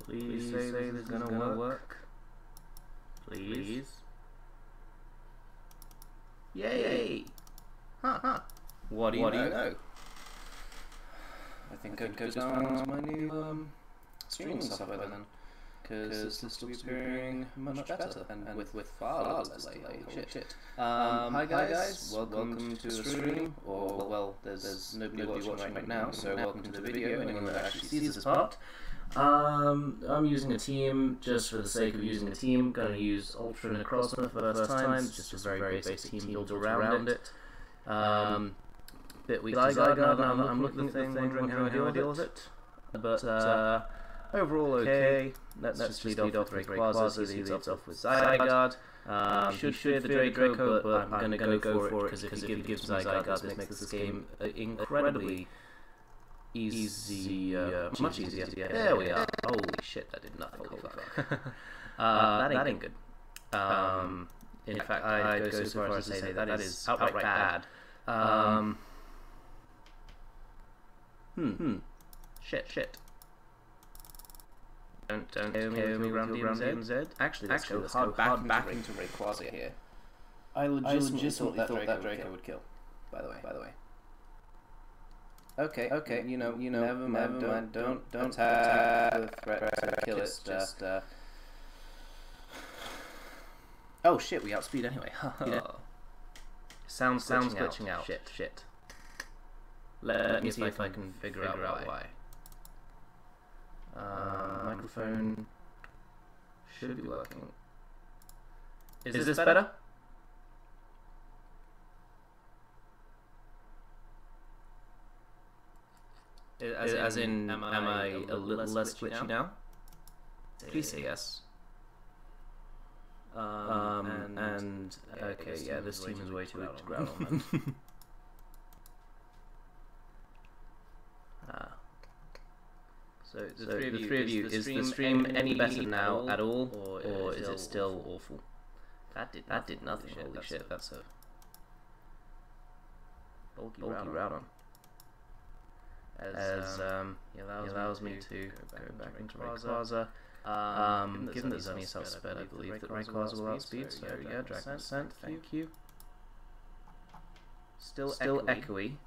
Please say this is gonna work. Please. Yay! Huh. What do you know? I think I'd go down to my new streaming software then, because this will be appearing much better and with far less delay. Shit. Hi guys, welcome to the stream. Or well, there's nobody watching right now, so welcome to the video. Anyone that actually sees this part. I'm using a team just for the sake of using a team. Going to use Ultranecrozium for the first time. It's just a very basic team built around it. Bit weak design now that I'm looking at the thing, wondering how I deal with it. But overall okay. Let's just lead off with Rayquaza. He leads off with Zygarde. Should fear the Draco, but I'm going to go for it because if he gives Zygarde, this makes this game incredibly easy, much easier. There we are. Holy shit, that did nothing. Holy fuck. That ain't good. In fact, I'd go so far as to say that is outright bad. Shit. Don't KO me around Z. Actually, let's go back into Rayquaza here. I legitimately thought that Draco would kill. By the way. Okay. You know. Never mind. Don't attack the threat to kill it. Just. Oh shit! We outspeed anyway. Sounds glitching out. Shit. Let me see if I can figure out why. Microphone should be working. Is this better? As in, am I a little less glitchy now? Please say yes. And okay, yeah, this team is way too weak to Groudon. So the three of you, is the stream any better now at all, or is it still awful? That did nothing. Holy shit, that's a bulky Groudon. He allows me to go back into Rayquaza. Given that Xerneas outsped, I believe that Rayquaza will outspeed, so there we go, Draco Ascent, thank you. Still echoey.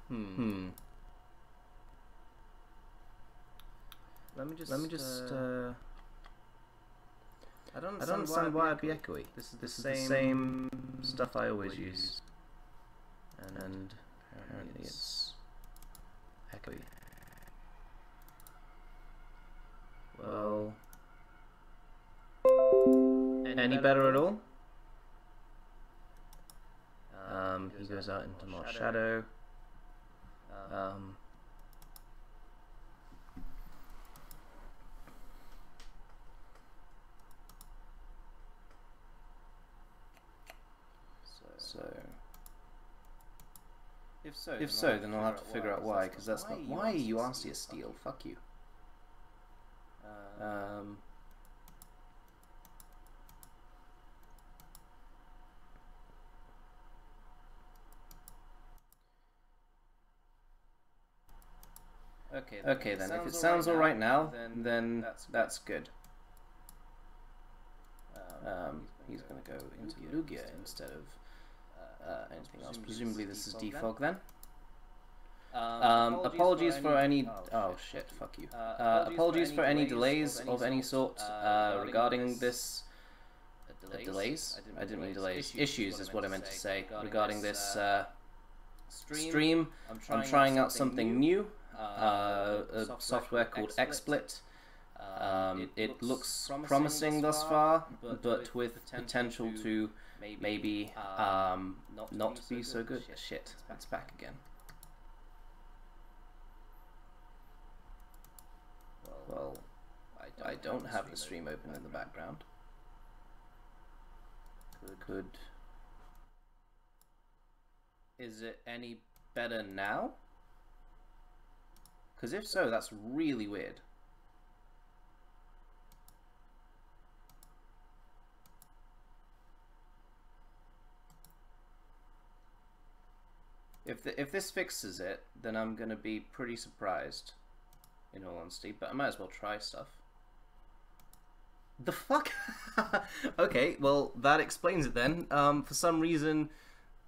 Let me just I don't understand why I'd be echoey. This is the same stuff I always use. And apparently it's echoey. Well, any better at all? He goes out into more shadow. If so, then I'll have to figure out why, because that's not. Why are you Arceus-Steel? Fuck you. Okay then, if it sounds alright now, then that's good. He's gonna go into Lugia instead of anything else. Presumably this is Defog then. Apologies for any... Oh shit, fuck you. Apologies for any delays of any sort regarding this... Delays? I didn't mean delays. Issues is what I meant to say regarding this stream. I'm trying out something new. A software called XSplit. It looks promising thus far, but with potential to maybe not be so good. Shit, it's back again. Well, I don't have the stream open in the background. Could... Is it any better now? Because if so, that's really weird. If this fixes it, then I'm gonna be pretty surprised, in all honesty. But I might as well try stuff. The fuck? Okay, well, that explains it then. For some reason,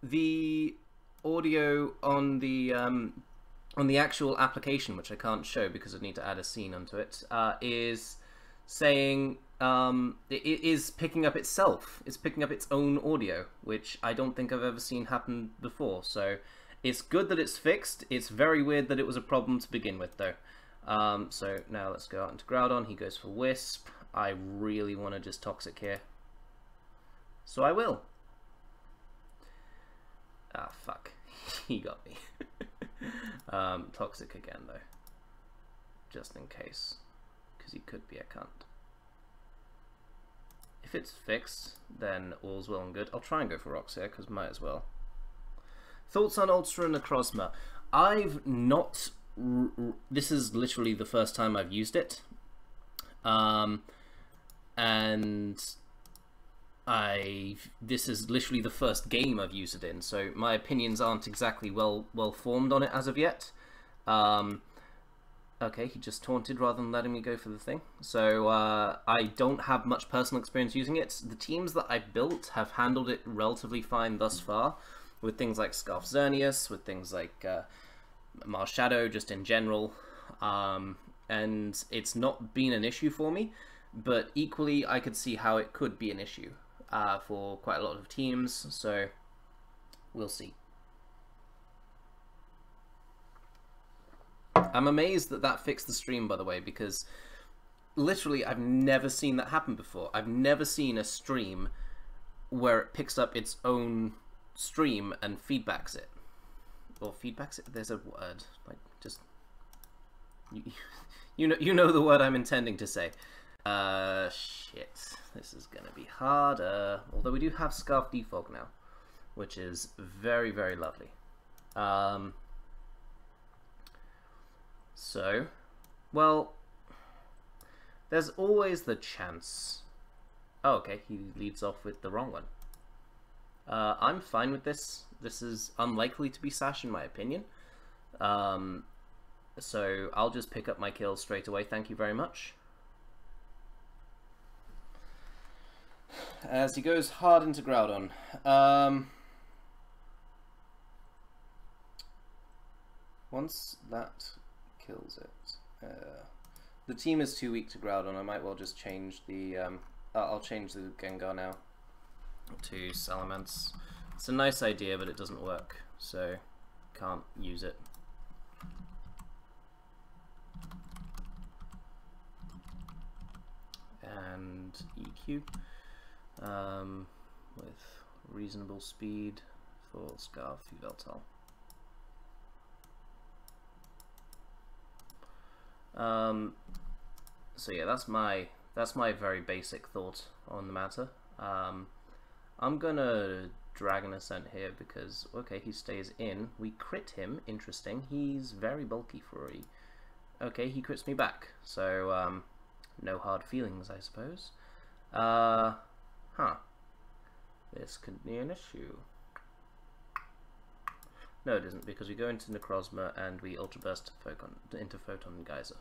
the audio on the actual application, which I can't show because I need to add a scene onto it, is saying it is picking up itself. It's picking up its own audio, which I don't think I've ever seen happen before. So it's good that it's fixed. It's very weird that it was a problem to begin with, though. So now let's go out into Groudon. He goes for Wisp. I really want to just Toxic here, so I will. Ah, fuck. He got me. Toxic again, though. Just in case. Because he could be a cunt. If it's fixed, then all's well and good. I'll try and go for Rocks here, because might as well. Thoughts on Ultra Necrozma? I've not... This is literally the first time I've used it. And this is literally the first game I've used it in, so my opinions aren't exactly well formed on it as of yet. Okay, he just taunted rather than letting me go for the thing. So I don't have much personal experience using it. The teams that I've built have handled it relatively fine thus far, with things like Scarf Xerneas, with things like Marshadow, just in general. And it's not been an issue for me, but equally I could see how it could be an issue for quite a lot of teams, so we'll see. I'm amazed that that fixed the stream, by the way, because literally I've never seen that happen before. I've never seen a stream where it picks up its own stream and feedbacks it. Or feedbacks it? There's a word. Like, just... You know the word I'm intending to say. Shit. This is gonna be harder. Although we do have Scarf Defog now, which is very, very lovely. So, well, there's always the chance... Oh, okay, he leads off with the wrong one. I'm fine with this. This is unlikely to be Sash, in my opinion. So I'll just pick up my kills straight away, thank you very much. As he goes hard into Groudon. Once that kills it... the team is too weak to Groudon. I might well just change the... I'll change the Gengar now to Salamence. It's a nice idea, but it doesn't work, so can't use it. And EQ with reasonable speed for Scarf Yveltal. So yeah, that's my very basic thought on the matter. I'm gonna Dragon Ascent here because, okay, he stays in. We crit him, interesting. He's very bulky for a... Okay, he crits me back, so no hard feelings, I suppose. This could be an issue. No, it isn't, because we go into Necrozma and we Ultra Burst into Photon Geyser.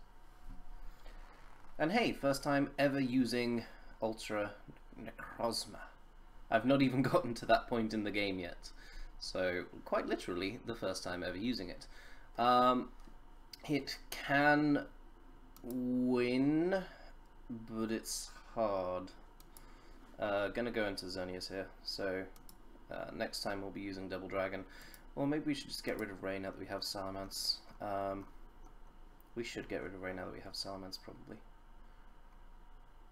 And hey, first time ever using Ultra Necrozma. I've not even gotten to that point in the game yet. So, quite literally, the first time ever using it. It can win, but it's hard. Gonna go into Xerneas here, so next time we'll be using Double Dragon. Or maybe we should just get rid of Ray now that we have Salamence. We should get rid of Ray now that we have Salamence, probably.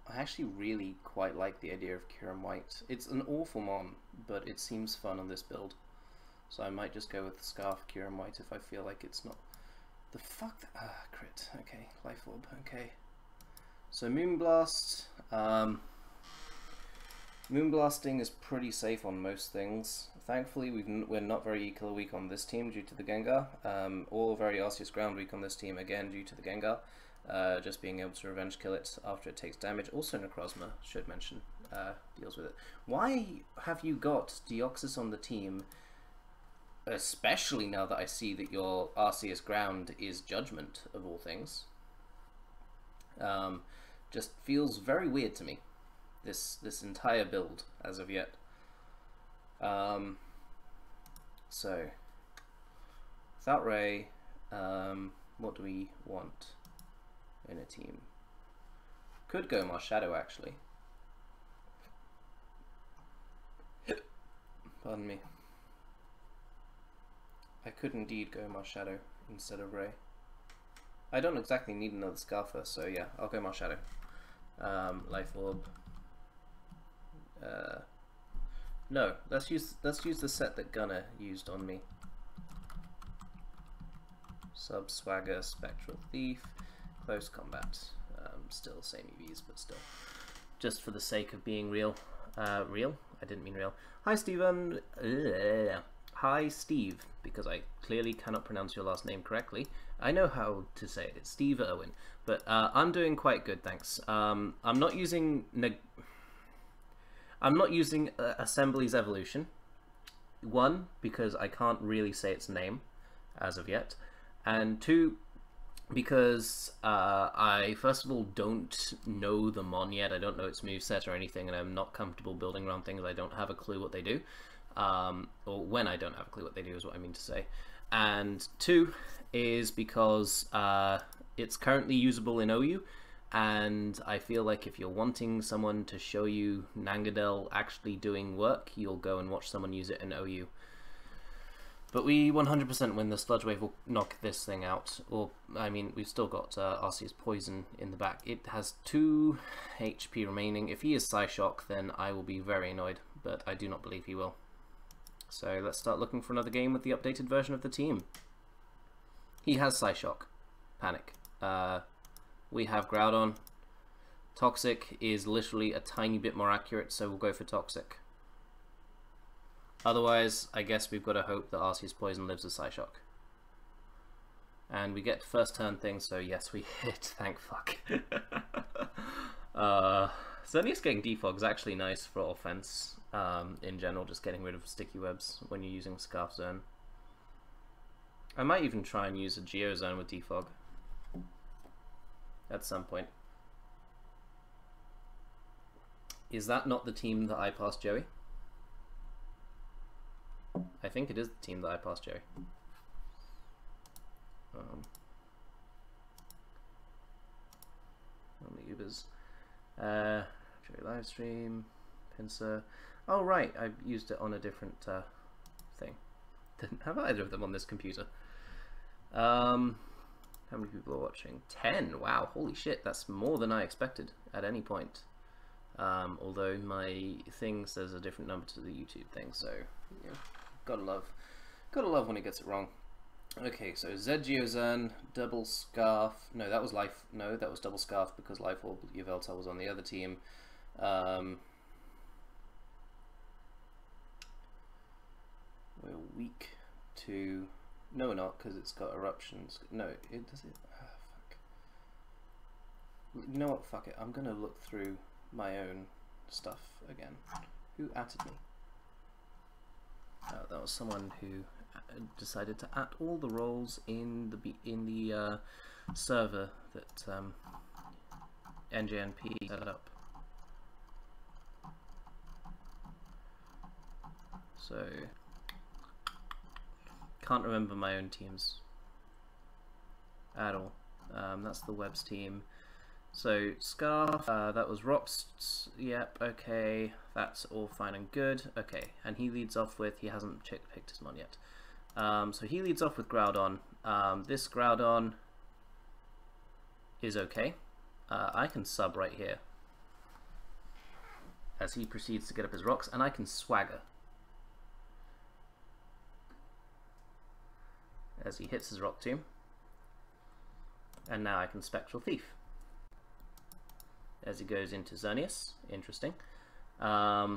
I actually really quite like the idea of Kyurem White. It's an awful mon, but it seems fun on this build. So I might just go with Scarf Kyurem White if I feel like it's not... The fuck? Crit. Okay, Life Orb. Okay. So Moonblast. Moonblasting is pretty safe on most things. Thankfully, we're not very Eco weak on this team due to the Gengar, or very Arceus ground weak on this team again due to the Gengar. Just being able to revenge kill it after it takes damage. Also Necrozma, should mention, deals with it. Why have you got Deoxys on the team, especially now that I see that your Arceus ground is Judgment, of all things? Just feels very weird to me, this entire build as of yet. So without Ray, what do we want in a team? Could go Marshadow actually. Pardon me. I could indeed go Marshadow instead of Ray. I don't exactly need another Scarfer, so yeah, I'll go Marshadow. Life Orb. No, let's use the set that Gunner used on me. Sub Swagger, Spectral Thief, Close Combat. Still same EVs, but still. Just for the sake of being real. Real? I didn't mean real. Hi Steven. Hi Steve, because I clearly cannot pronounce your last name correctly. I know how to say it. It's Steve Irwin. But I'm doing quite good, thanks. I'm not using Assembly's Evolution. One, because I can't really say its name as of yet, and two, because I first of all don't know the Mon yet. I don't know its moveset or anything, and I'm not comfortable building around things I don't have a clue what they do, or when I don't have a clue what they do is what I mean to say. And two is because it's currently usable in OU, and I feel like if you're wanting someone to show you Nangadel actually doing work, you'll go and watch someone use it in OU. But we 100% win. The Sludge Wave will knock this thing out. Or, I mean, we've still got Arceus-Poison in the back. It has 2 HP remaining. If he is Psyshock, then I will be very annoyed, but I do not believe he will. So let's start looking for another game with the updated version of the team. He has Psyshock. Panic. We have Groudon. Toxic is literally a tiny bit more accurate, so we'll go for Toxic. Otherwise, I guess we've got to hope that Arceus-Poison lives as Psyshock. And we get first turn thing, so yes, we hit. Thank fuck. Xerneas getting Defog is actually nice for offense in general, just getting rid of sticky webs when you're using Scarf Zone. I might even try and use a Geo Zone with Defog at some point. Is that not the team that I passed Joey? I think it is the team that I passed Joey. On the Ubers. Joey Livestream, Pincer. Oh right, I used it on a different thing. Didn't have either of them on this computer. How many people are watching? 10! Wow, holy shit, that's more than I expected at any point. Although my thing says a different number to the YouTube thing, so yeah, gotta love when it gets it wrong. Okay, so Geozern, double Scarf. No, that was life. No, that was double Scarf because Life Orb Yveltal was on the other team. We're weak to. No, we're not, because it's got eruptions. No, it does it. Oh, fuck. You know what? Fuck it. I'm gonna look through my own stuff again. Who atted me? That was someone who decided to at all the roles in the server that NJNP set up. So can't remember my own teams at all. That's the Webs team. So Scarf, that was Rops. Yep, okay, that's all fine and good. Okay, and he leads off with, he hasn't picked his mon yet. So he leads off with Groudon. This Groudon is okay. I can sub right here as he proceeds to get up his rocks, and I can Swagger as he hits his Rock Tomb. And now I can Spectral Thief as he goes into Xerneas. Interesting. I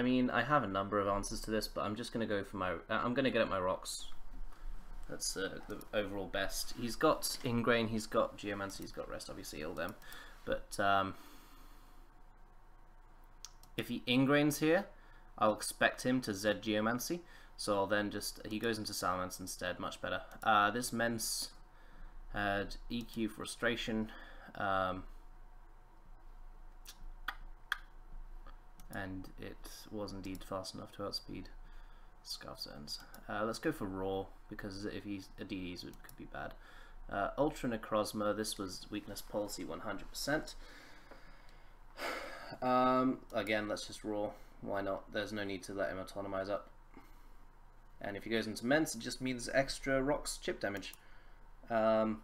mean, I have a number of answers to this, but I'm just going to go for my... I'm going to get up my rocks. That's the overall best. He's got Ingrain, he's got Geomancy, he's got Rest, obviously, all them. But if he Ingrains here, I'll expect him to Z Geomancy. So I'll then just... He goes into Salamence instead, much better. This Mence had EQ Frustration. And it was indeed fast enough to outspeed Scarf Zones. Let's go for Raw, because if he's a DDs, it could be bad. Ultra Necrozma, this was weakness policy 100%. Again, let's just Raw. Why not? There's no need to let him autonomize up. And if he goes into Mence, it just means extra rocks chip damage. Yeah,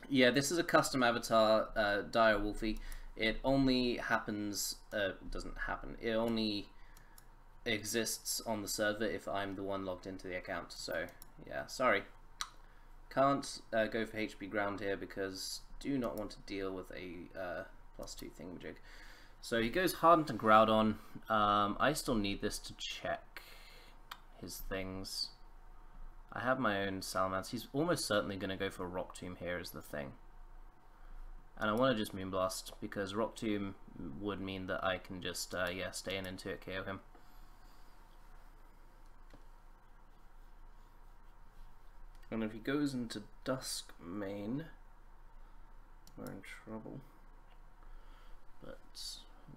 this is a custom avatar, Dire Wolfie. It only happens, doesn't happen, it only exists on the server if I'm the one logged into the account. So, yeah, sorry. Can't go for HP ground here because do not want to deal with a +2 thingamajig. So he goes hard into Groudon. I still need this to check his things. I have my own Salamence. He's almost certainly going to go for Rock Tomb here is the thing. And I want to just Moonblast because Rock Tomb would mean that I can just yeah, stay in into it, KO him. And if he goes into Dusk-Mane, we're in trouble. But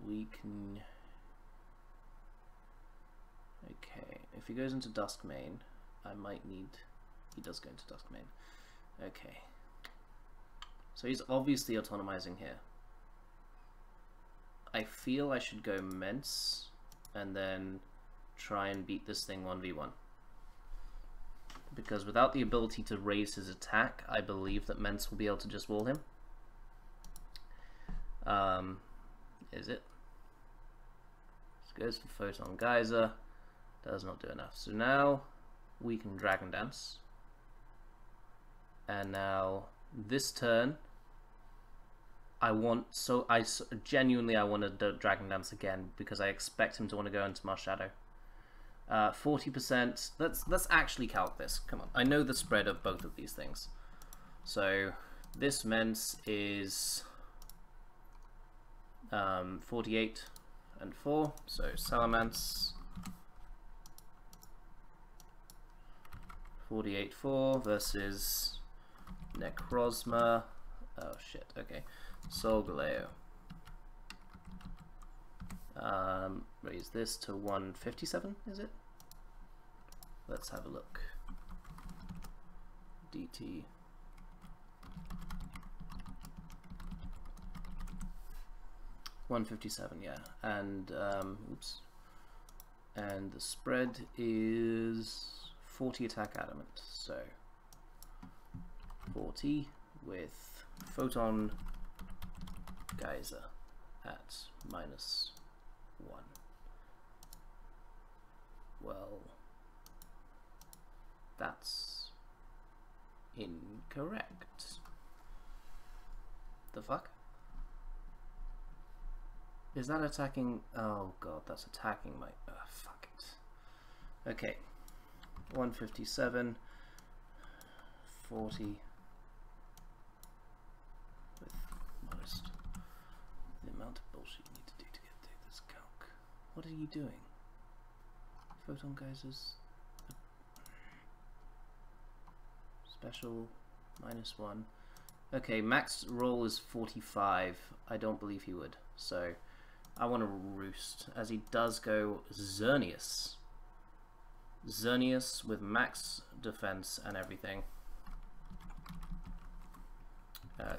we can... Okay, if he goes into Dusk-Mane, I might need... He does go into Dusk-Mane. Okay. So he's obviously autonomizing here. I feel I should go Mence and then try and beat this thing 1v1. Because without the ability to raise his attack, I believe that Mence will be able to just wall him. Is it? This goes for Photon Geyser. Does not do enough. So now we can Dragon Dance. And now this turn, I genuinely want to Dragon Dance again because I expect him to want to go into Marshadow. 40%. Let's actually calc this. Come on. I know the spread of both of these things. So this Mence is 48 and 4. So Salamence 48-4 versus Necrozma. Oh shit. Okay. Solgaleo. Raise this to 157, is it? Let's have a look. DT. $157, yeah. And oops. And the spread is 40 attack adamant. So 40 with Photon Geyser at -1. Well, that's incorrect. The fuck? Is that attacking? Oh god, that's attacking my... fuck it. Okay. 157, 40, with modest the amount of bullshit you need to do to get through this calc. What are you doing? Photon Geysers special -1. Okay, max roll is 45. I don't believe he would, so I want to roost as he does go Xerneas. Xerneas with max defense and everything.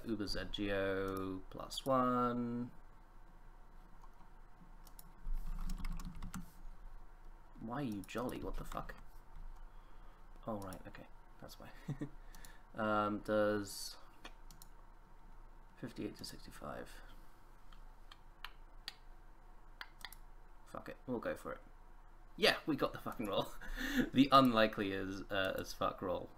Uber ZGO +1. Why are you jolly? What the fuck? Oh right, okay, that's why. Does 58 to 65. Fuck it, we'll go for it. Yeah, we got the fucking roll. The unlikely as fuck roll.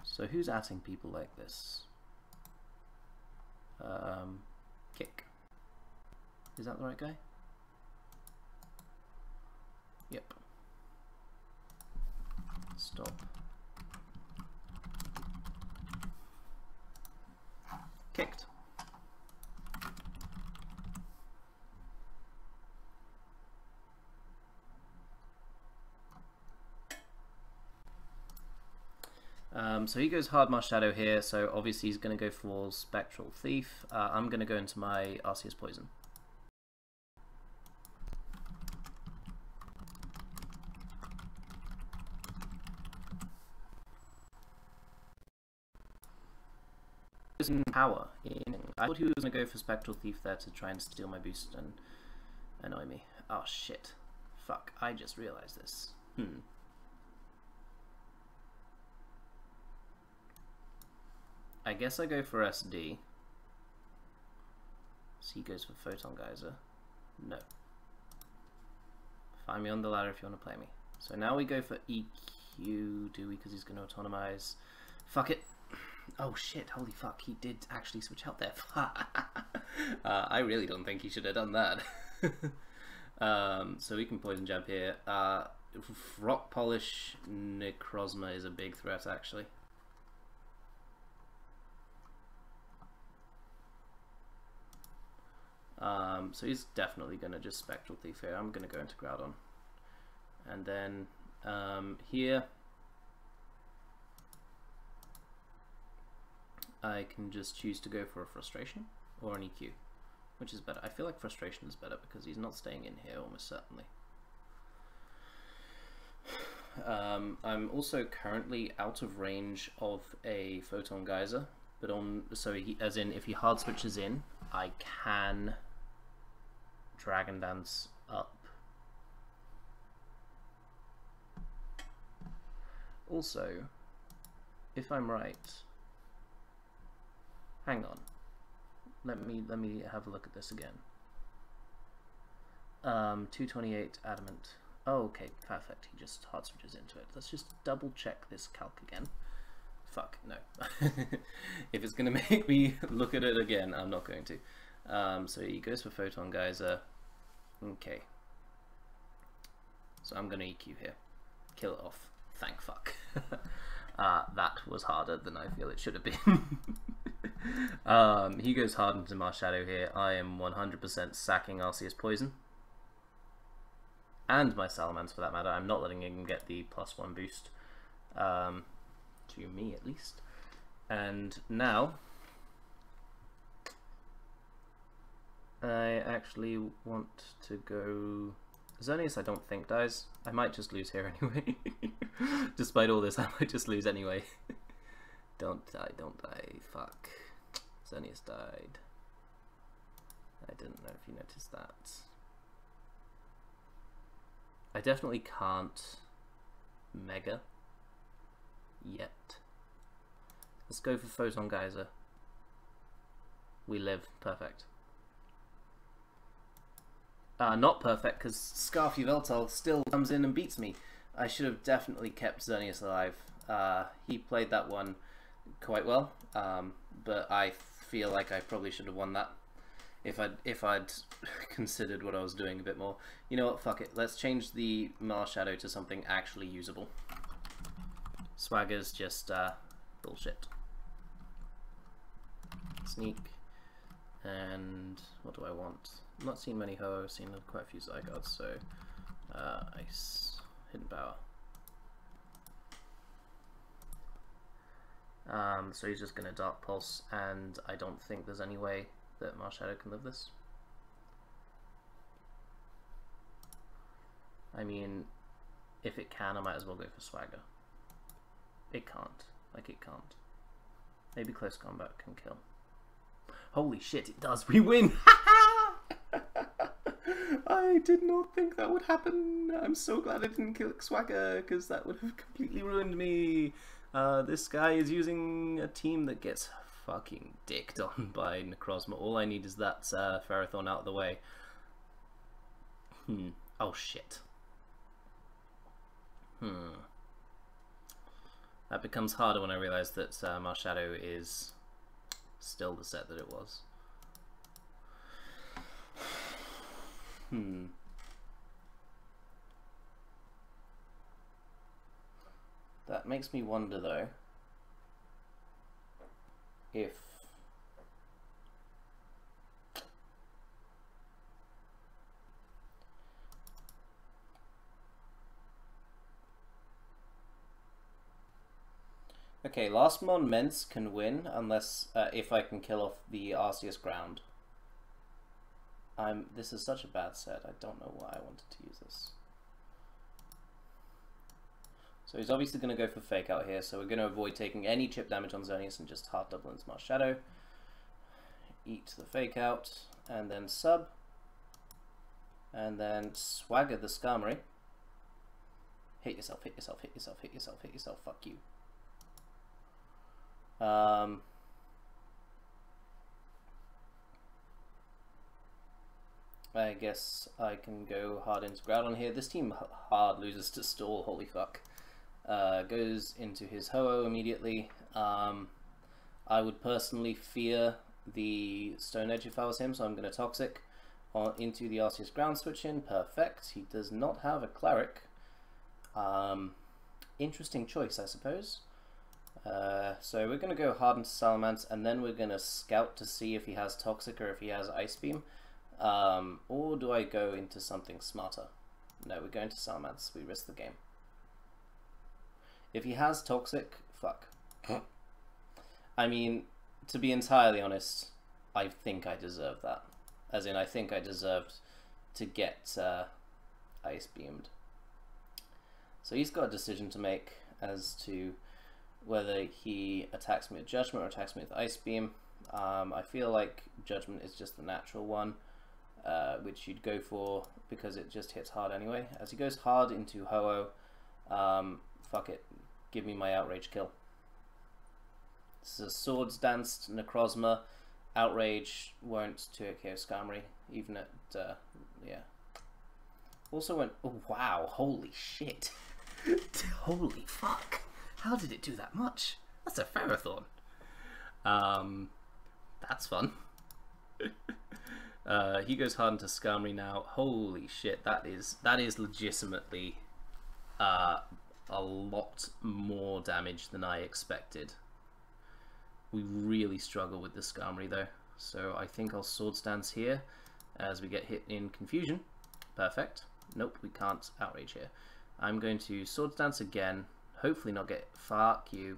So who's atting people like this? Kick. Is that the right guy? Yep. Stop. Kicked. So he goes Hard Marsh Shadow here, so obviously he's going to go for Spectral Thief. I'm going to go into my Arceus-Poison. Power. I thought he was going to go for Spectral Thief there to try and steal my boost and annoy me. Oh shit. Fuck, I just realized this. I guess I go for SD. So he goes for Photon Geyser. No. Find me on the ladder if you want to play me. So now we go for EQ, do we? Because he's going to autonomize. Fuck it. Oh shit, holy fuck, he did actually switch out there. I really don't think he should have done that. So we can Poison Jab here. Rock Polish Necrozma is a big threat actually. So he's definitely going to just Spectral Thief here. I'm going to go into Groudon. And then here I can just choose to go for a Frustration or an EQ, which is better. I feel like Frustration is better because he's not staying in here almost certainly. I'm also currently out of range of a Photon Geyser, but so as in if he hard switches in, I can Dragon Dance up. Also, if I'm right, hang on. Let me have a look at this again. 228 Adamant. Oh, okay, perfect. He just hard switches into it. Let's just double check this calc again. Fuck, no. If it's gonna make me look at it again, I'm not going to. So he goes for Photon Geyser. Okay. So I'm gonna EQ here. Kill it off. Thank fuck. That was harder than I feel it should have been. He goes hard into Marsh Shadow here. I am 100% sacking Arceus-Poison. And my Salamence for that matter. I'm not letting him get the +1 boost. To me at least. And now I actually want to go Xerneas. I don't think dies. I might just lose here anyway. Despite all this, I might just lose anyway. Don't die, don't die. Fuck. Xerneas died. I didn't know if you noticed that. I definitely can't Mega yet. Let's go for Photon Geyser. We live. Perfect. Not perfect, because Scarfy Veltal still comes in and beats me. I should have definitely kept Xerneas alive. He played that one quite well, but I feel like I probably should have won that if I'd considered what I was doing a bit more. You know what, fuck it. Let's change the Marsh Shadow to something actually usable. Swagger's just bullshit. Sneak. And what do I want? I'm not seeing many Ho, I've seen quite a few Zygardes, so Ice, Hidden Power. So he's just going to Dark Pulse, and I don't think there's any way that Marsh Shadow can live this. I mean, if it can, I might as well go for Swagger. It can't. Like, it can't. Maybe Close Combat can kill. Holy shit, it does! We win! I did not think that would happen. I'm so glad I didn't kill Swagger, because that would have completely ruined me. This guy is using a team that gets fucking dicked on by Necrozma. All I need is that Ferrothorn out of the way. Oh shit. That becomes harder when I realise that Marsh Shadow is still the set that it was. That makes me wonder though if Okay, last mon Mence can win unless if I can kill off the Arceus ground. This is such a bad set. I don't know why I wanted to use this. So he's obviously going to go for Fake Out here, so we're going to avoid taking any chip damage on Xerneas and just hard double into Marshadow. Eat the Fake Out, and then sub. And then swagger the Skarmory. Hit yourself, hit yourself, hit yourself, hit yourself, hit yourself, fuck you. I guess I can go hard into Groudon here. This team hard loses to Stall, holy fuck. Goes into his Ho-Oh immediately. I would personally fear the Stone Edge if I was him, so I'm going to Toxic into the Arceus ground switch in. Perfect. He does not have a Cleric. Interesting choice, I suppose. So we're going to go hard into Salamence, and then we're going to scout to see if he has Toxic or if he has Ice Beam. Or do I go into something smarter? No, we're going to Salamence. We risk the game. If he has Toxic, fuck. I mean, to be entirely honest, I think I deserve that. As in, I think I deserved to get Ice Beamed. So he's got a decision to make as to whether he attacks me with Judgment or attacks me with Ice Beam. I feel like Judgment is just the natural one, which you'd go for because it just hits hard anyway. As he goes hard into Ho-Oh, fuck it, give me my Outrage kill. This is a Swords Danced Necrozma. Outrage won't 2-KO Skarmory, even at, yeah. Also went, oh wow, holy shit. Holy fuck. How did it do that much? That's a Ferrothorn. That's fun. He goes hard into Skarmory now. Holy shit, that is legitimately a lot more damage than I expected. We really struggle with the Skarmory though, so I think I'll Swords Dance here as we get hit in Confusion. Perfect. Nope, we can't Outrage here. I'm going to Swords Dance again, hopefully not get... Fuck you.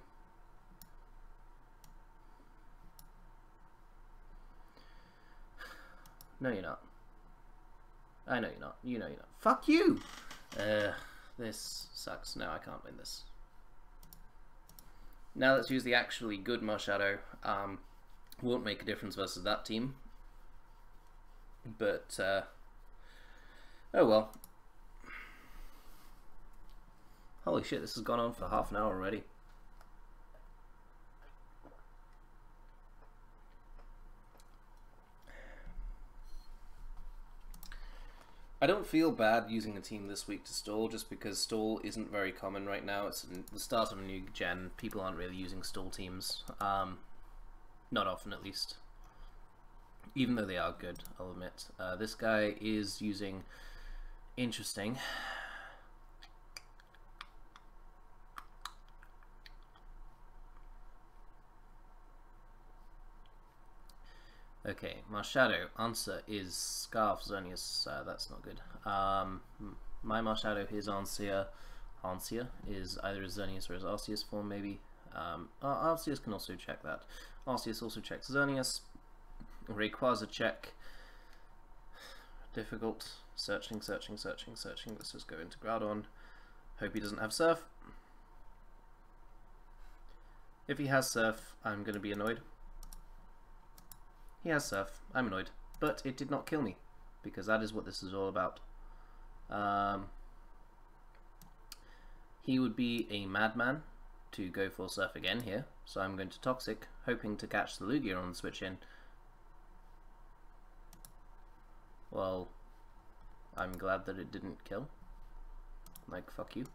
No, you're not. I know you're not. You know you're not. Fuck you! This sucks. No, I can't win this. Now let's use the actually good Marshadow. Won't make a difference versus that team. But, oh well. Holy shit, this has gone on for half an hour already. I don't feel bad using a team this week to stall, just because stall isn't very common right now. It's the start of a new gen. People aren't really using stall teams. Not often, at least. Even though they are good, I'll admit. This guy is using... Interesting. Okay, Marshadow. Answer is Scarf Xerneas. That's not good. My Marshadow, his Answer is either his Xerneas or his Arceus form, maybe. Arceus can also check that. Arceus also checks Xerneas. Rayquaza check. Difficult. Searching. Let's just go into Groudon. Hope he doesn't have Surf. If he has Surf, I'm going to be annoyed. He has Surf. I'm annoyed. But it did not kill me, because that is what this is all about. He would be a madman to go for Surf again here, so I'm going to Toxic, hoping to catch the Lugia on the switch in. Well, I'm glad that it didn't kill. Like, fuck you.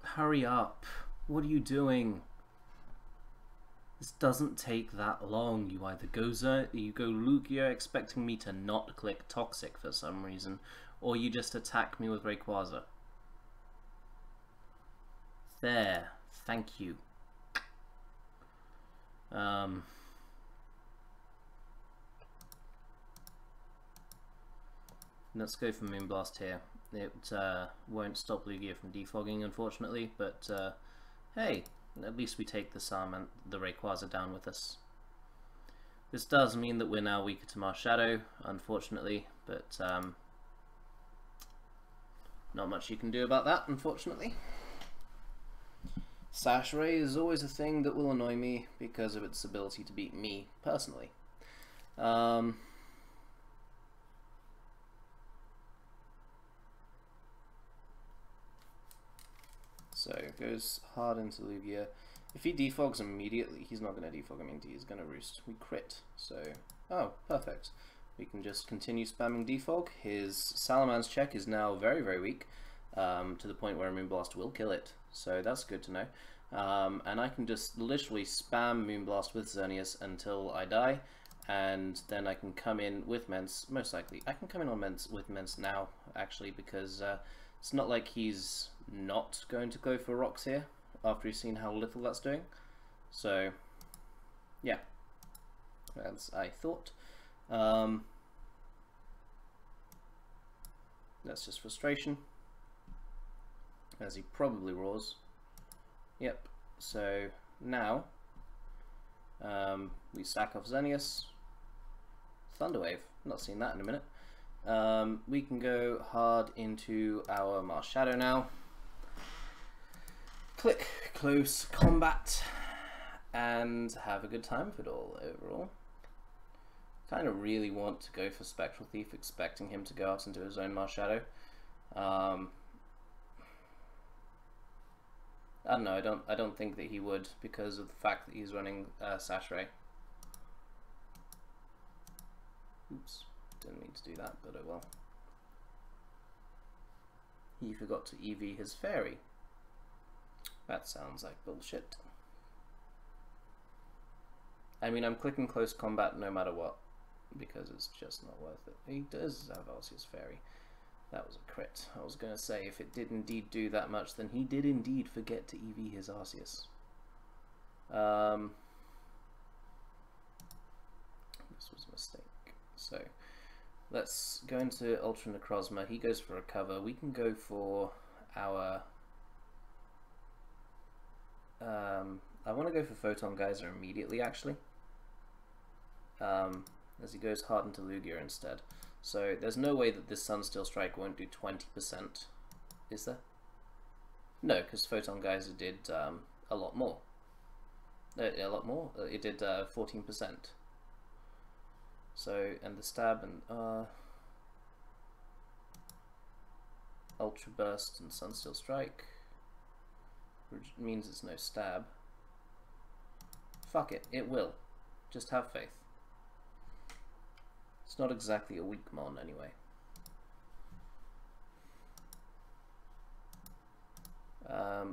Hurry up. What are you doing? This doesn't take that long. You either go Lugia expecting me to not click Toxic for some reason, or you just attack me with Rayquaza. There. Thank you. Let's go for Moonblast here. It won't stop Lugia from defogging, unfortunately, but hey, at least we take the Rayquaza down with us. This does mean that we're now weaker to Marshadow, unfortunately, but not much you can do about that, unfortunately. Sash Ray is always a thing that will annoy me because of its ability to beat me, personally. So it goes hard into Lugia. If he defogs immediately, he's not going to defog, he's going to roost. We crit, so... Oh, perfect. We can just continue spamming defog. His Salaman's check is now very, very weak, to the point where a Moonblast will kill it. So that's good to know. And I can just literally spam Moonblast with Xerneas until I die, and then I can come in with Mence, most likely. I can come in on with Mence now, actually, because it's not like he's not going to go for rocks here after he's seen how little that's doing. So yeah, as I thought. That's just frustration, as he probably roars. Yep, so now we sack off Xerneas. Thunder Wave, not seen that in a minute. We can go hard into our Marshadow now. Click close combat and have a good time with it all overall. Kind of really want to go for Spectral Thief, expecting him to go out into his own Marshadow. I don't know. I don't think that he would, because of the fact that he's running Sash Ray. Oops. Didn't mean to do that, but oh well. He forgot to EV his fairy. That sounds like bullshit. I'm clicking close combat no matter what, because it's just not worth it. He does have Arceus fairy. That was a crit. I was going to say, if it did indeed do that much, then he did indeed forget to EV his Arceus. This was a mistake. So let's go into Ultranecrozma. He goes for a cover. We can go for our... I want to go for Photon Geyser immediately, actually. As he goes hard into Lugia instead. So there's no way that this Sunsteel Strike won't do 20%, is there? No, because Photon Geyser did a lot more. A lot more? It did 14%. So, and the stab and Ultra Burst and Sunsteel Strike, which means it's no stab. Fuck it, it will. Just have faith. It's not exactly a weak mon anyway.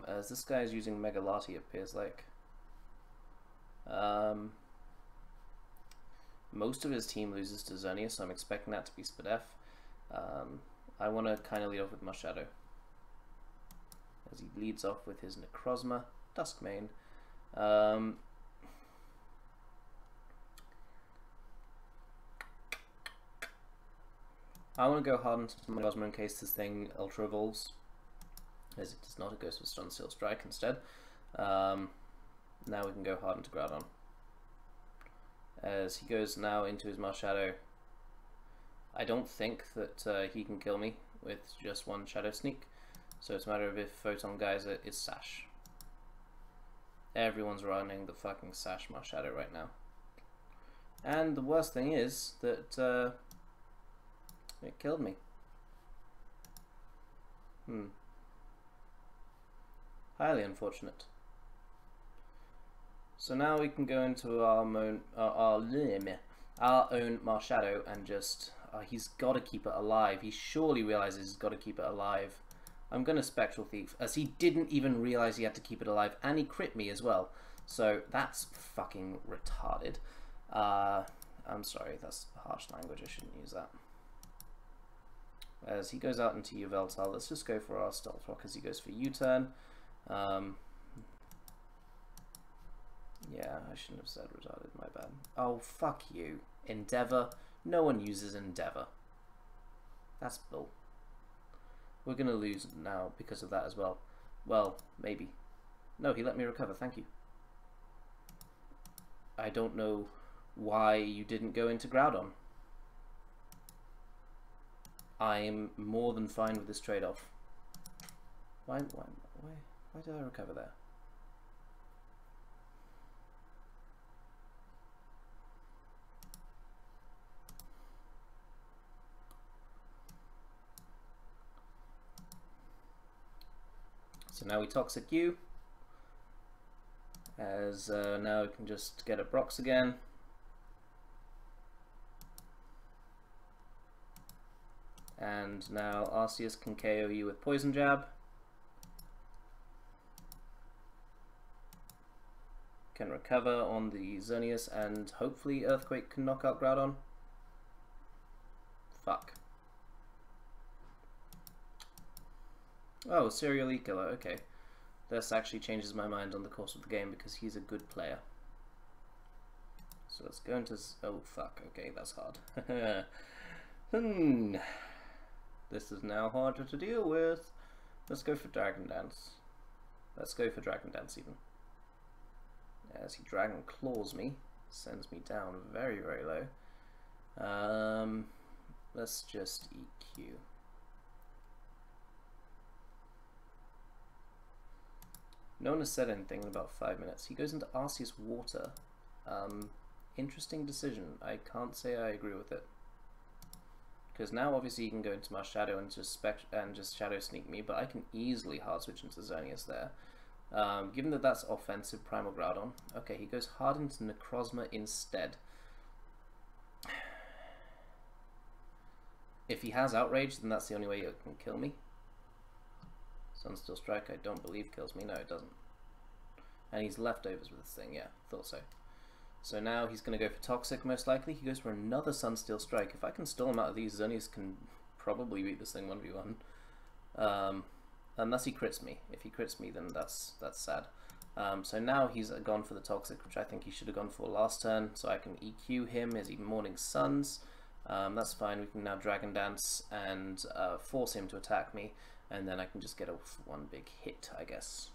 As this guy is using Mega Lati, it appears like. Most of his team loses to Xerneas, so I'm expecting that to be Spadef. I want to kind of lead off with Marshadow, as he leads off with his Necrozma-Dusk-Mane. I want to go hard into Necrozma in case this thing Ultra Evolves. As it does not, it goes for Sunsteel Strike instead. Now we can go hard into Groudon. As he goes now into his Marshadow, I don't think that he can kill me with just one Shadow Sneak, so it's a matter of if Photon Geyser is Sash. Everyone's running the fucking Sash Marshadow right now. And the worst thing is that it killed me. Highly unfortunate. So now we can go into our own Marshadow and just... he's got to keep it alive. He surely realizes he's got to keep it alive. I'm going to Spectral Thief, as he didn't even realize he had to keep it alive, and he crit me as well. So that's fucking retarded. I'm sorry, that's harsh language, I shouldn't use that. As he goes out into Yveltal, let's just go for our Stealth Rock as he goes for U-turn. Yeah, I shouldn't have said retarded, my bad. Oh, fuck you. Endeavor? No one uses Endeavor. That's bull. We're gonna lose now because of that as well. Well, maybe. No, he let me recover, thank you. I don't know why you didn't go into Groudon. I'm more than fine with this trade-off. Why did I recover there? So now we Toxic you. As now we can just get a Brox again. And now Arceus can KO you with Poison Jab. Can recover on the Xerneas, and hopefully Earthquake can knock out Groudon. Fuck. Oh, Serial E-Killer, okay. This actually changes my mind on the course of the game because he's a good player. So let's go into... oh, fuck, okay, that's hard. This is now harder to deal with. Let's go for Dragon Dance. Let's go for Dragon Dance even. As he Dragon Claws me, sends me down very, very low. Let's just EQ. No one has said anything in about 5 minutes. He goes into Arceus Water. Interesting decision. I can't say I agree with it. Because now obviously he can go into my Shadow and just Shadow Sneak me, but I can easily hard switch into Xerneas there. Given that that's offensive Primal Groudon. Okay, he goes hard into Necrozma instead. If he has Outrage, then that's the only way it can kill me. Sunsteel Strike, I don't believe kills me. No, it doesn't. And he's leftovers with this thing, yeah, thought so. So now he's going to go for Toxic, most likely. He goes for another Sunsteel Strike. If I can stall him out of these, Xerneas can probably beat this thing 1v1. Unless he crits me. If he crits me, then that's sad. So now he's gone for the Toxic, which I think he should have gone for last turn. So I can EQ him as he Morning Suns. That's fine. We can now Dragon Dance and force him to attack me. And then I can just get off one big hit, I guess.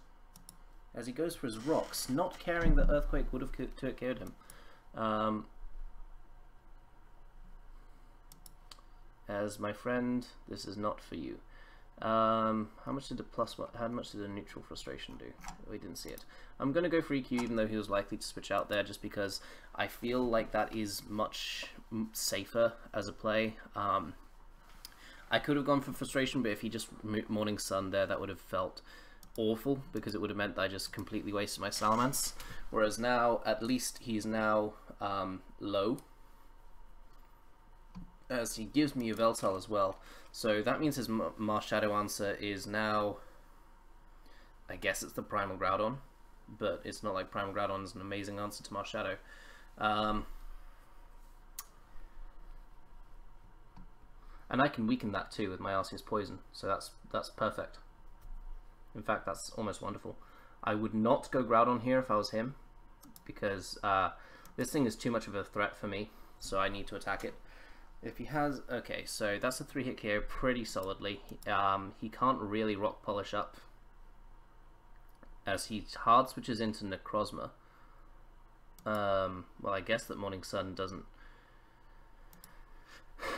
As he goes for his rocks, not caring that Earthquake would have KO'd him. As my friend, this is not for you. How much did the neutral frustration do? We didn't see it. I'm going to go for EQ even though he was likely to switch out there, just because I feel like that is much safer as a play. I could have gone for frustration, but if he just Morning Sun there, that would have felt awful, because it would have meant that I just completely wasted my Salamence. Whereas now, at least he's now low, as he gives me Yveltal as well. So that means his Marshadow answer is now, I guess it's the Primal Groudon, but it's not like Primal Groudon is an amazing answer to Marshadow. And I can weaken that too with my Arceus-Poison, so that's perfect. In fact, that's almost wonderful. I would not go Groudon here if I was him, because this thing is too much of a threat for me, so I need to attack it. If he has... okay, so that's a 3-hit KO pretty solidly. He can't really Rock Polish up, as he hard switches into Necrozma. Well, I guess that Morning Sun doesn't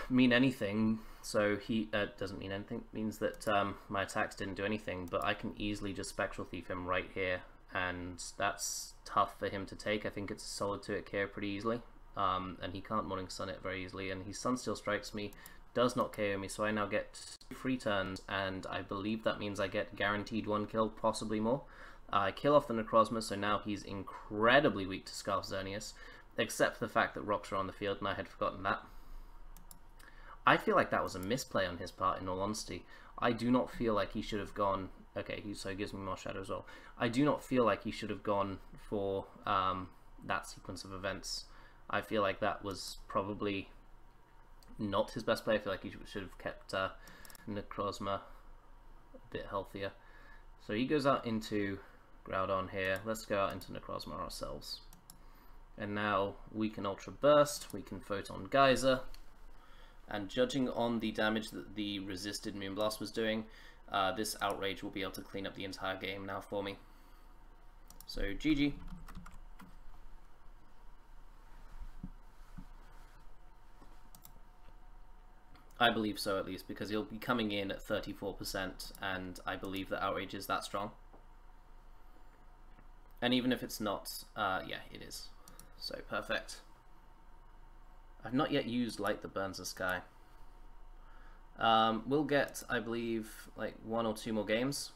mean anything, so he doesn't mean anything. It means that my attacks didn't do anything, but I can easily just Spectral Thief him right here, and that's tough for him to take. I think it's a solid 2-hit KO pretty easily, and he can't Morning Sun it very easily, and he Sunsteel Strikes me, does not KO me, so I now get 2 free turns, and I believe that means I get guaranteed 1 kill, possibly more. I kill off the Necrozma, so now he's incredibly weak to Scarf Xerneas, except for the fact that rocks are on the field, and I had forgotten that. I feel like that was a misplay on his part, in all honesty. I do not feel like he should have gone Okay, so he gives me more shadow as well. I do not feel like he should have gone for that sequence of events. I feel like that was probably not his best play. I feel like he should have kept Necrozma a bit healthier. So he goes out into Groudon here. Let's go out into Necrozma ourselves. And now we can Ultra Burst, we can Photon Geyser, and judging on the damage that the resisted Moonblast was doing, this Outrage will be able to clean up the entire game now for me. So GG. I believe so, at least, because he'll be coming in at 34%, and I believe that Outrage is that strong. And even if it's not, yeah, it is. So, perfect. I've not yet used Light that Burns the Sky. We'll get, I believe, like 1 or 2 more games.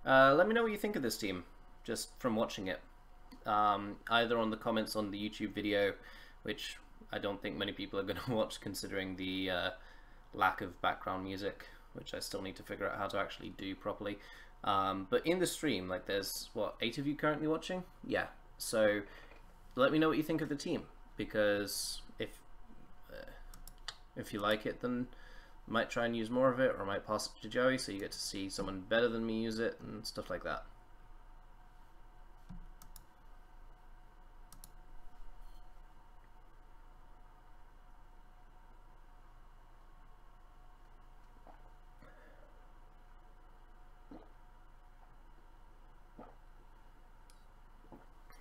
Let me know what you think of this team, just from watching it. Either on the comments on the YouTube video, which I don't think many people are going to watch considering the lack of background music, which I still need to figure out how to actually do properly. But in the stream, like there's, what, 8 of you currently watching? Yeah, so let me know what you think of the team, because if you like it, then I might try and use more of it, or I might pass it to Joey so you get to see someone better than me use it, and stuff like that.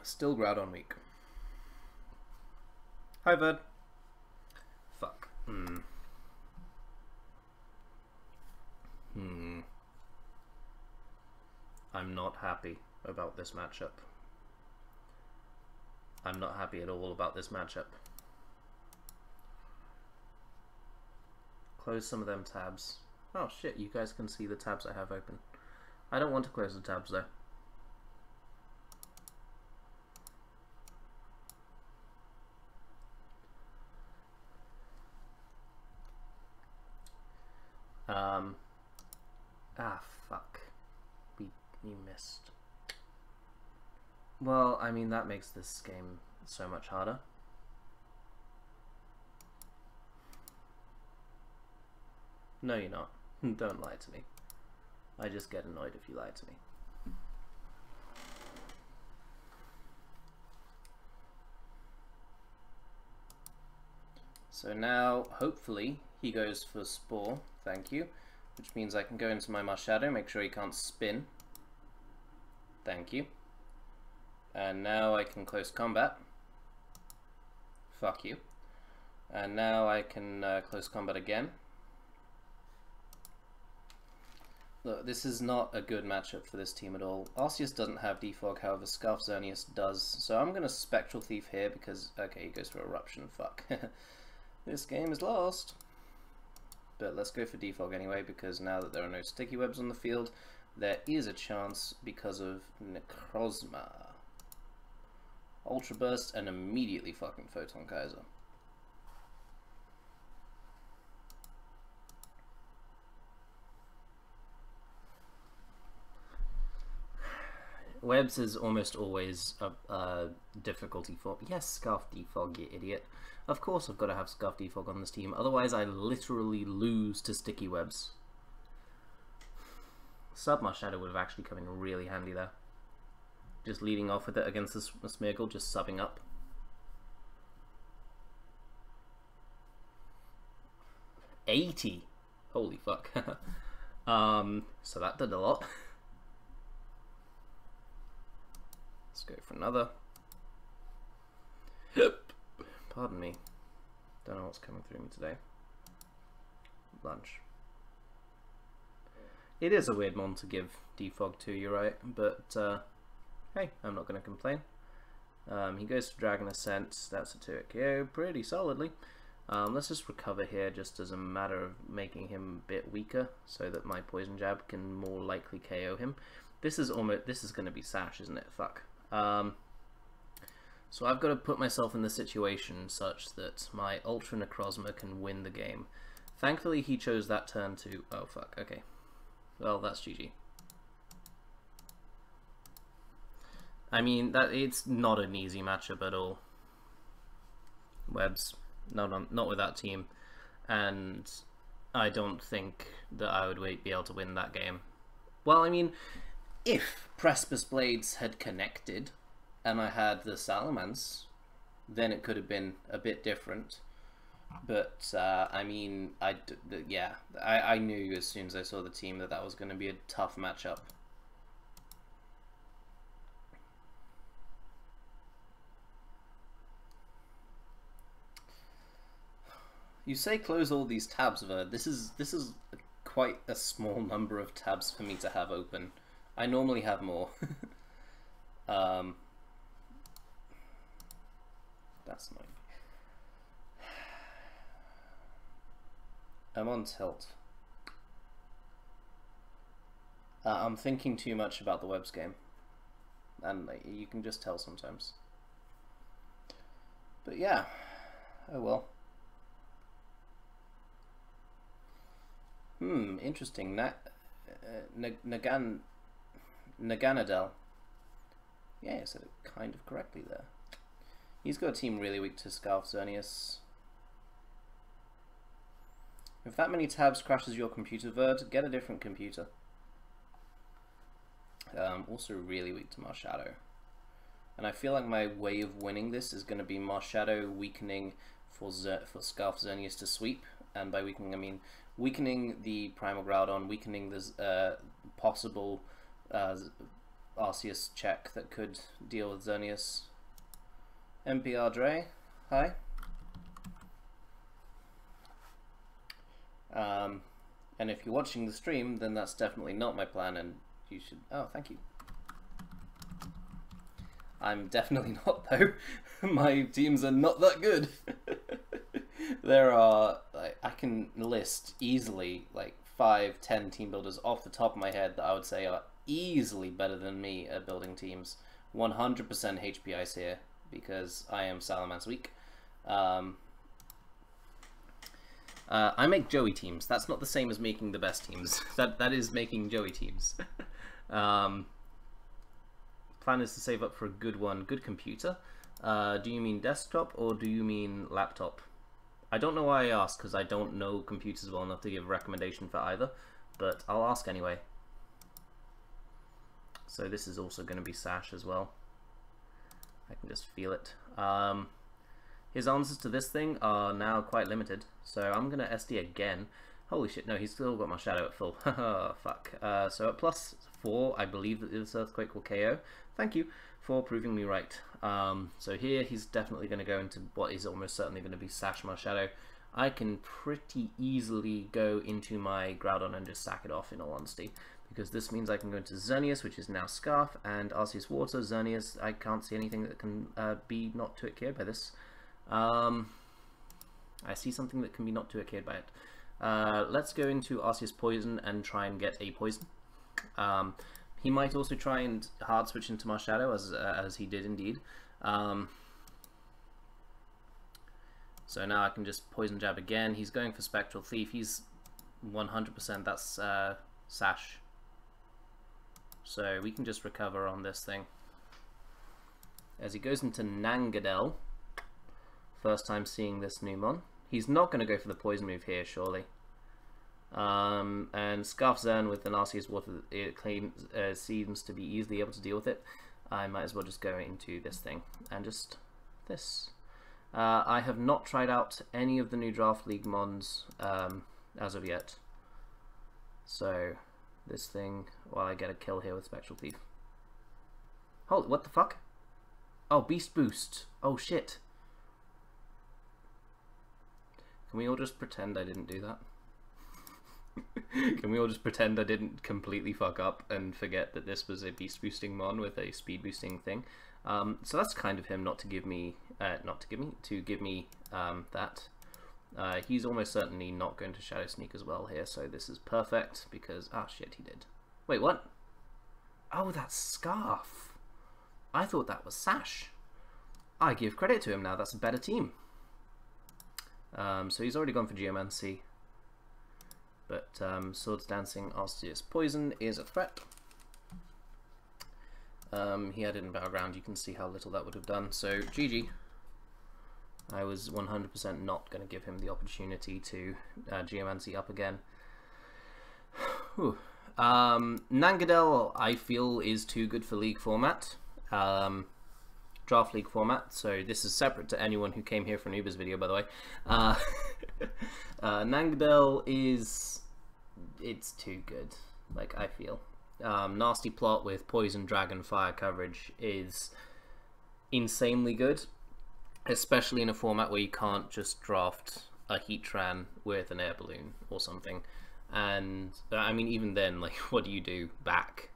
Still Groudon week. Hi, bud. Fuck. I'm not happy about this matchup. I'm not happy at all about this matchup. Close some of them tabs. Oh shit, you guys can see the tabs I have open. I don't want to close the tabs though. Fuck. You missed. Well, I mean, that makes this game so much harder. No, you're not. Don't lie to me. I just get annoyed if you lie to me. So now, hopefully, he goes for Spore. Thank you. Which means I can go into my Marshadow, make sure he can't spin. Thank you. And now I can Close Combat. Fuck you. And now I can Close Combat again. Look, this is not a good matchup for this team at all. Arceus doesn't have Defog, however Scarf Xerneas does. So I'm going to Spectral Thief here because, okay, he goes for Eruption, fuck. This game is lost. But let's go for Defog anyway, because now that there are no sticky webs on the field, there is a chance because of Necrozma. Ultra Burst and immediately fucking Photon Geyser. Webs is almost always a difficulty for... Yes, Scarf Defog, you idiot. Of course I've got to have Scarf Defog on this team, otherwise I literally lose to sticky webs. Sub-Marshadow would have actually come in really handy there. Just leading off with it against this Smeargle, just subbing up. $80! Holy fuck. So that did a lot. Let's go for another. Pardon me. Don't know what's coming through me today. Lunch. It is a weird mon to give Defog to, you're right, but hey, I'm not going to complain. He goes for Dragon Ascent, that's a 2-hit KO pretty solidly. Let's just recover here just as a matter of making him a bit weaker so that my Poison Jab can more likely KO him. This is going to be Sash, isn't it? Fuck. So I've got to put myself in the situation such that my Ultra Necrozma can win the game. Thankfully he chose that turn to... Oh fuck, okay. Well, that's GG. I mean, it's not an easy matchup at all. Webs, not with that team, and I don't think that I would be able to win that game. Well, I mean, if Precipice Blades had connected and I had the Salamence, then it could have been a bit different. But I mean, I knew as soon as I saw the team that was going to be a tough matchup. You say close all these tabs, Ver. This is quite a small number of tabs for me to have open. I normally have more. That's annoying. I'm on tilt. I'm thinking too much about the Webs game, and you can just tell sometimes. But yeah, oh well. Interesting. Naganadel. Yeah, I said it kind of correctly there. He's got a team really weak to Scarf Xerneas. If that many tabs crashes your computer, Verd, get a different computer. Also really weak to Marshadow. And I feel like my way of winning this is going to be Marshadow weakening for Scarf Xerneas to sweep. And by weakening, I mean weakening the Primal Groudon, weakening the possible Arceus check that could deal with Xerneas. MPR Dre, hi. And if you're watching the stream, then that's definitely not my plan, and you should... Oh, thank you. I'm definitely not, though. My teams are not that good. There are, like, I can list easily like 5-10 team builders off the top of my head that I would say are easily better than me at building teams. 100% HP ice here because I am Salamence weak. I make Joey teams. That's not the same as making the best teams. that is making Joey teams. Plan is to save up for a good one. Good computer. Do you mean desktop or do you mean laptop? I don't know why I asked, because I don't know computers well enough to give a recommendation for either, but I'll ask anyway. So this is also going to be Sash as well. I can just feel it. His answers to this thing are now quite limited, so I'm going to SD again. Holy shit, no, he's still got my shadow at full. Haha, fuck. So at +4, I believe that this Earthquake will KO. Thank you for proving me right. So here he's definitely going to go into what is almost certainly going to be Sash Marshadow. I can pretty easily go into my Groudon and just sack it off, in all honesty, because this means I can go into Xerneas, which is now Scarf, and Arceus Water. Xerneas, I can't see anything that can be not 2-hit KO'd by this. I see something that can be not 2-hit KO'd by it. Let's go into Arceus-Poison and try and get a Poison. He might also try and hard switch into Marshadow, as he did indeed. So now I can just Poison Jab again. He's going for Spectral Thief. He's 100%, that's Sash. So we can just recover on this thing. As he goes into Nangadel. First time seeing this new mon. He's not going to go for the Poison move here, surely. And Scarf Zern with an Arceus Water, it seems to be easily able to deal with it. I might as well just go into this thing and just this. I have not tried out any of the new Draft League mons as of yet. So this thing, while I get a kill here with Spectral Thief. Holy, what the fuck? Oh, Beast Boost. Oh shit. Can we all just pretend I didn't do that? Can we all just pretend I didn't completely fuck up and forget that this was a beast boosting mon with a speed boosting thing? So that's kind of him to give me that. He's almost certainly not going to Shadow Sneak as well here, so this is perfect because ah shit, he did. Wait, what? Oh, that's Scarf. I thought that was Sash. I give credit to him now. That's a better team. So he's already gone for Geomancy. but Swords Dancing Arceus-Poison is a threat. He had it in Battleground, you can see how little that would have done, so GG. I was 100% not going to give him the opportunity to Geomancy up again. Nangadel, I feel, is too good for League format. Draft League format, so this is separate to anyone who came here for an Ubers video, by the way. Nangadel it's too good, like, I feel. Nasty Plot with Poison, Dragon, Fire coverage is insanely good, especially in a format where you can't just draft a Heatran with an Air Balloon or something. And, I mean, even then, like, what do you do back?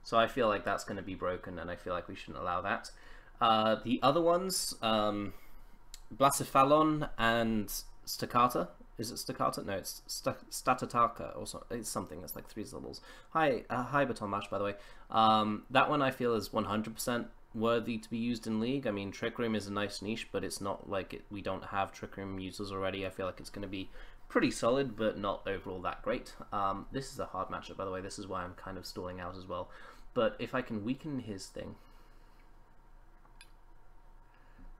So I feel like that's going to be broken, and I feel like we shouldn't allow that. The other ones, Blacephalon and Staccato. Is it Staccato? No, it's Statataka or something. It's something that's like 3 syllables. Hi Baton Mash, by the way. That one I feel is 100% worthy to be used in League. I mean, Trick Room is a nice niche, but it's not like we don't have Trick Room users already. I feel like it's going to be pretty solid, but not overall that great. This is a hard matchup, by the way. This is why I'm kind of stalling out as well. But if I can weaken his thing,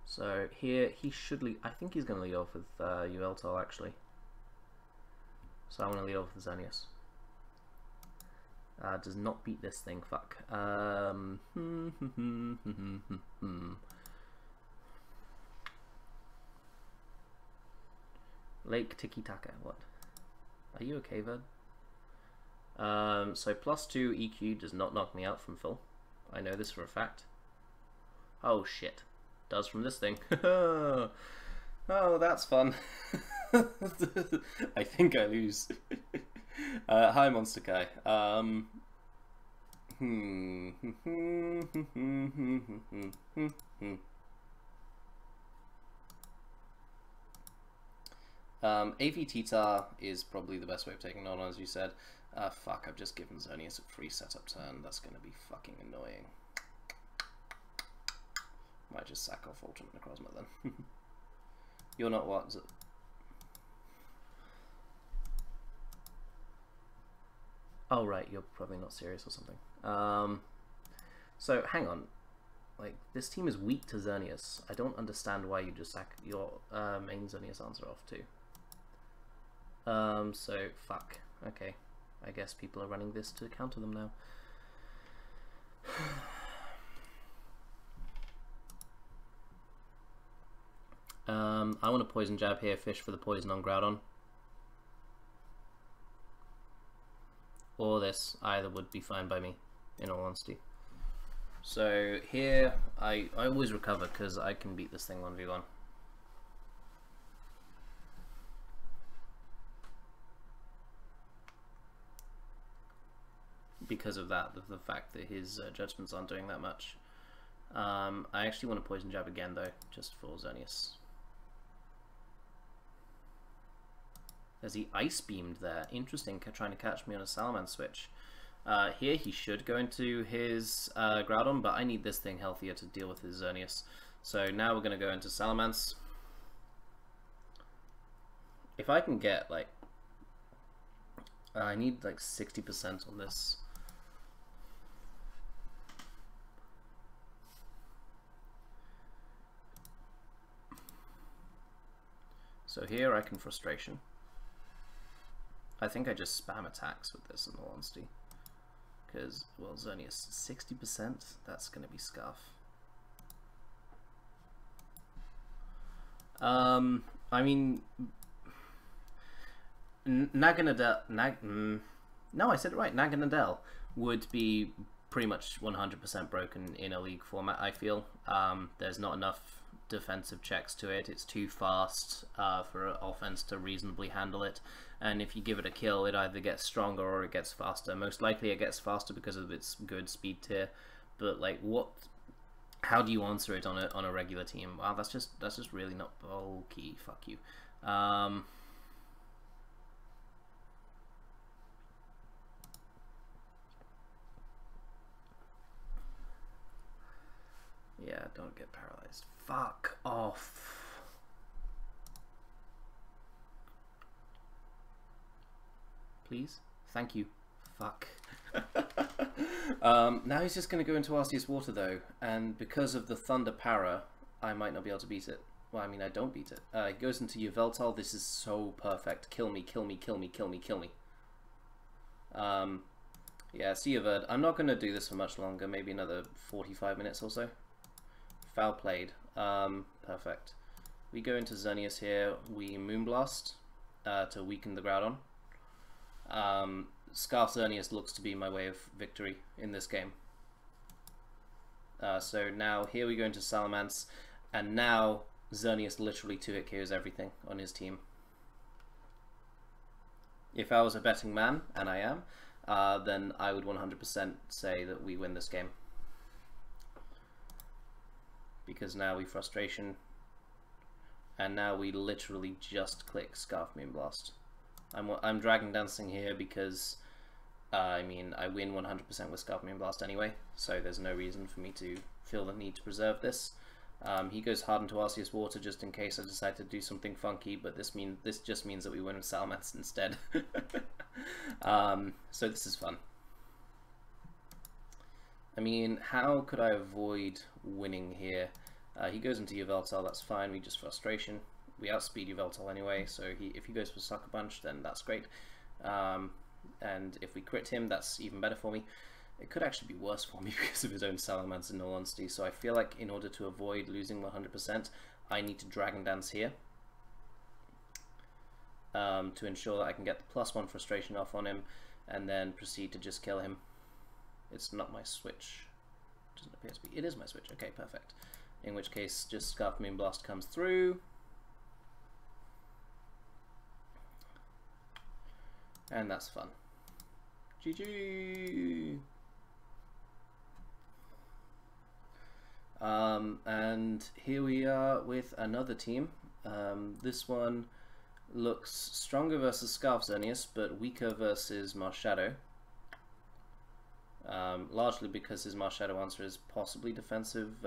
so here he should lead. I think he's going to lead off with Yveltal actually. So I want to lead off with Xerneas. Does not beat this thing. Fuck. Lake Tiki Taka. What? Are you okay, Verd? So +2 EQ does not knock me out from full. I know this for a fact. Oh shit. Does from this thing. Oh, that's fun. I think I lose. Hi, Monster Kai. AV Titar is probably the best way of taking on, as you said. Fuck, I've just given Xerneas a free setup turn. That's going to be fucking annoying. Might just sack off Ultimate Necrozma then. You're not what? Oh right, you're probably not serious or something. So hang on. Like, this team is weak to Xerneas. I don't understand why you just sack your main Xerneas answer off too. So fuck. Okay. I guess people are running this to counter them now. I want to Poison Jab here, fish for the poison on Groudon. Or this, either would be fine by me, in all honesty. So here, I always recover because I can beat this thing 1v1. Because of that, the fact that his judgments aren't doing that much. I actually want to Poison Jab again though, just for Xerneas. As he Ice Beamed there. Interesting, trying to catch me on a Salamence switch. Here he should go into his Groudon, but I need this thing healthier to deal with his Xerneas. So now we're going to go into Salamence. If I can get like... I need like 60% on this. So here I can Frustration. I think I just spam attacks with this in all honesty. Because, well, Xerneas 60%, that's going to be scuff. I mean, Naganadel, no, I said it right, Naganadel would be pretty much 100% broken in a League format, I feel. There's not enough defensive checks to it. It's too fast for offense to reasonably handle it, and if you give it a kill, it either gets stronger or it gets faster. Most likely it gets faster because of its good speed tier, but like, how do you answer it on a regular team? Wow, that's just really not bulky. Fuck you. Yeah, don't get paralyzed. Fuck off. please. Thank you. Fuck. Now he's just going to go into Arceus Water though, and because of the Thunder Para, I might not be able to beat it. Well, I mean, I don't beat it. He goes into Yveltal. This is so perfect. Kill me, kill me, kill me, kill me, kill me. Yeah, Sea of Erd. I'm not going to do this for much longer. Maybe another 45 minutes or so. Foul played. Perfect. We go into Xerneas here. We Moonblast to weaken the Groudon. Scarf Xerneas looks to be my way of victory in this game. So now here we go into Salamence, and now Xerneas literally 2-hit KOs everything on his team. If I was a betting man, and I am, then I would 100% say that we win this game. Because now we Frustration, and now we literally just click Scarf Moonblast. I'm Dragon Dancing here because, I mean, I win 100% with Scarf Moonblast anyway, so there's no reason for me to feel the need to preserve this. He goes hard into Arceus Water just in case I decide to do something funky, but this just means that we win with Salamence instead. So this is fun. I mean, how could I avoid winning here? He goes into Yveltal, that's fine, we just Frustration. We outspeed Yveltal anyway, so if he goes for Sucker Punch, then that's great. And if we crit him, that's even better for me. It could actually be worse for me because of his own Salamence, in all honesty, so I feel like in order to avoid losing 100%, I need to Dragon Dance here to ensure that I can get the +1 Frustration off on him, and then proceed to just kill him. It's not my switch. It doesn't appear to be. It is my switch. Okay, perfect. In which case, just Scarf Moonblast comes through. And that's fun. GG! And here we are with another team. This one looks stronger versus Scarf Xerneas, but weaker versus Marshadow. Largely because his Marshadow answer is possibly defensive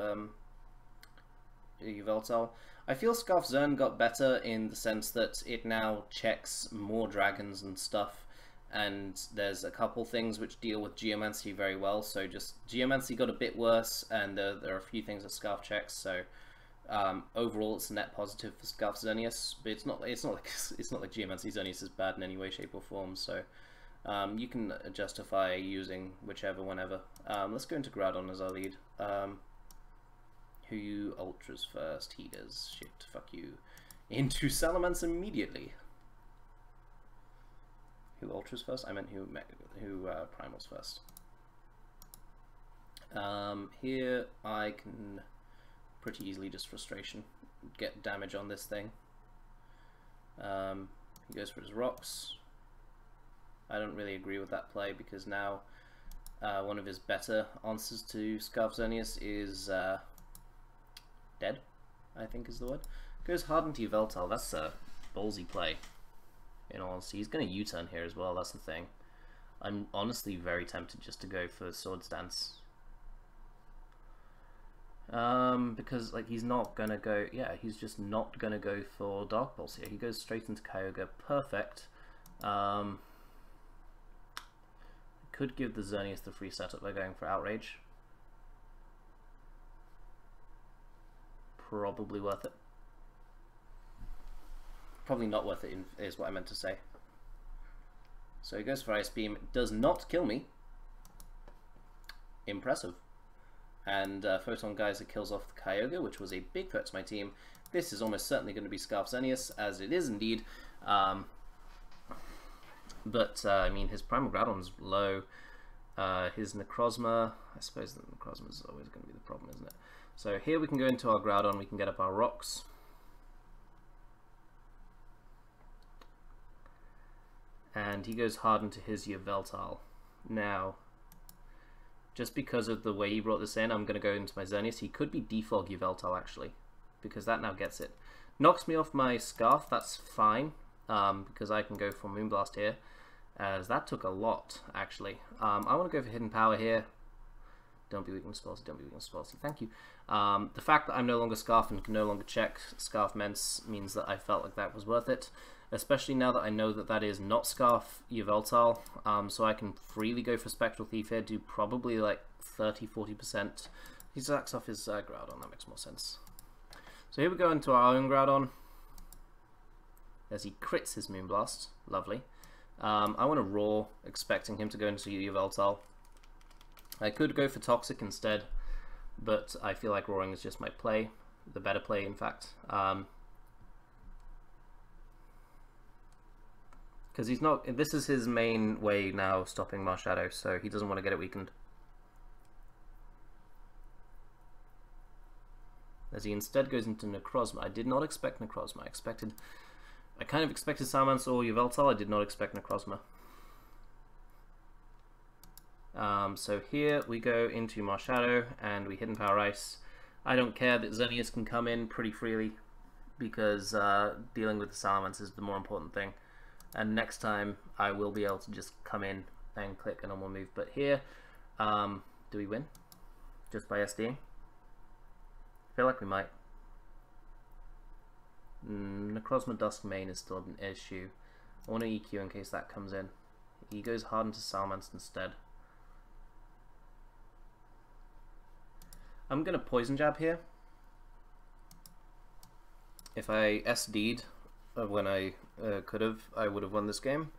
Yveltal. I feel Scarf Xern got better in the sense that it now checks more dragons and stuff, and there's a couple things which deal with Geomancy very well, so just Geomancy got a bit worse, and there are a few things that Scarf checks, so overall it's a net positive for Scarf Xerneas, but it's not like Geomancy Xerneas is bad in any way, shape or form, so you can justify using whichever whenever. Let's go into Groudon as our lead. Who ultras first? He does. Shit, fuck you. Into Salamence immediately. Who ultras first? I meant who primals first. Here I can pretty easily just Frustration, get damage on this thing. He goes for his rocks. I don't really agree with that play because now one of his better answers to Scarf Xerneas is dead, I think is the word. Goes hard into Yveltal. That's a ballsy play, in all honesty. He's going to U-turn here as well, that's the thing. I'm honestly very tempted just to go for Swords Dance. Because like he's not going to go, yeah, he's just not going to go for Dark Pulse here. He goes straight into Kyogre. Perfect. Could give the Xerneas the free setup by going for Outrage. Probably worth it. Probably not worth it is what I meant to say. So he goes for Ice Beam. Does not kill me. Impressive. And Photon Geyser kills off the Kyogre, which was a big threat to my team. This is almost certainly going to be Scarf Xerneas, as it is indeed. But I mean, his Primal Groudon's low. His Necrozma, I suppose the Necrozma is always going to be the problem, isn't it? So here we can go into our Groudon, we can get up our rocks. And he goes hard into his Yveltal. Now, just because of the way he brought this in, I'm going to go into my Xerneas. He could be Defog Yveltal actually, because that now gets it. Knocks me off my Scarf, that's fine, because I can go for Moonblast here, as that took a lot actually. I want to go for Hidden Power here. Don't be weakness policy, don't be weakness policy. Thank you. The fact that I'm no longer Scarf and can no longer check Scarf means that I felt like that was worth it. Especially now that I know that that is not Scarf Yveltal, so I can freely go for Spectral Thief here, do probably like 30-40%. He sacks off his Groudon, that makes more sense. So here we go into our own Groudon, as he crits his Moonblast, lovely. I want to Roar, expecting him to go into Yveltal. I could go for Toxic instead, but I feel like Roaring is just my play, the better play in fact. Because he's not, this is his main way now, stopping Marshadow, so he doesn't want to get it weakened. As he instead goes into Necrozma. I did not expect Necrozma. I kind of expected Salamence or Yveltal. I did not expect Necrozma. So here we go into Marshadow and we Hidden Power Ice. I don't care that Xerneas can come in pretty freely because dealing with the Salamence is the more important thing. And next time I will be able to just come in and click a normal move. But here, do we win? Just by SDing? I feel like we might. Necrozma-Dusk-Mane is still an issue. I want to EQ in case that comes in. He goes hard into Salamence instead. I'm going to Poison Jab here. If I SD'd when I could have, I would have won this game.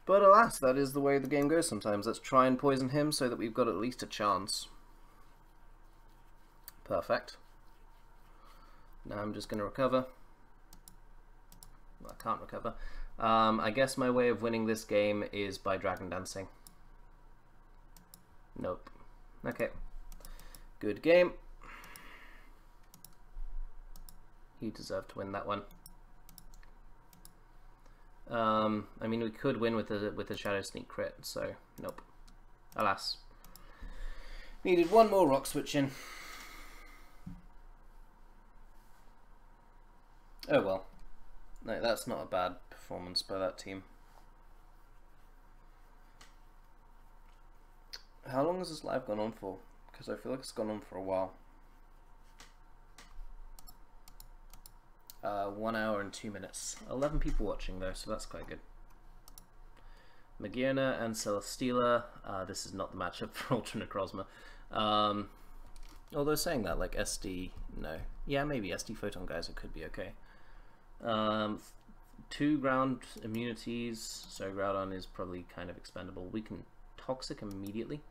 But alas, that is the way the game goes sometimes. Let's try and poison him so that we've got at least a chance. Perfect. Now I'm just going to recover. Well, I can't recover. I guess my way of winning this game is by Dragon Dancing. Nope. Okay. Good game. You deserve to win that one. I mean, we could win with a Shadow Sneak crit, so nope. Alas. Needed one more Rock Switch in. Oh well. No, that's not a bad performance by that team. How long has this live gone on for? Because I feel like it's gone on for a while. 1 hour and 2 minutes. 11 people watching though, so that's quite good. Magearna and Celesteela. This is not the matchup for Ultra Necrozma. Although saying that, like SD, no. Yeah, maybe SD Photon Geyser could be okay. 2 ground immunities, so Groudon is probably kind of expendable. We can Toxic immediately.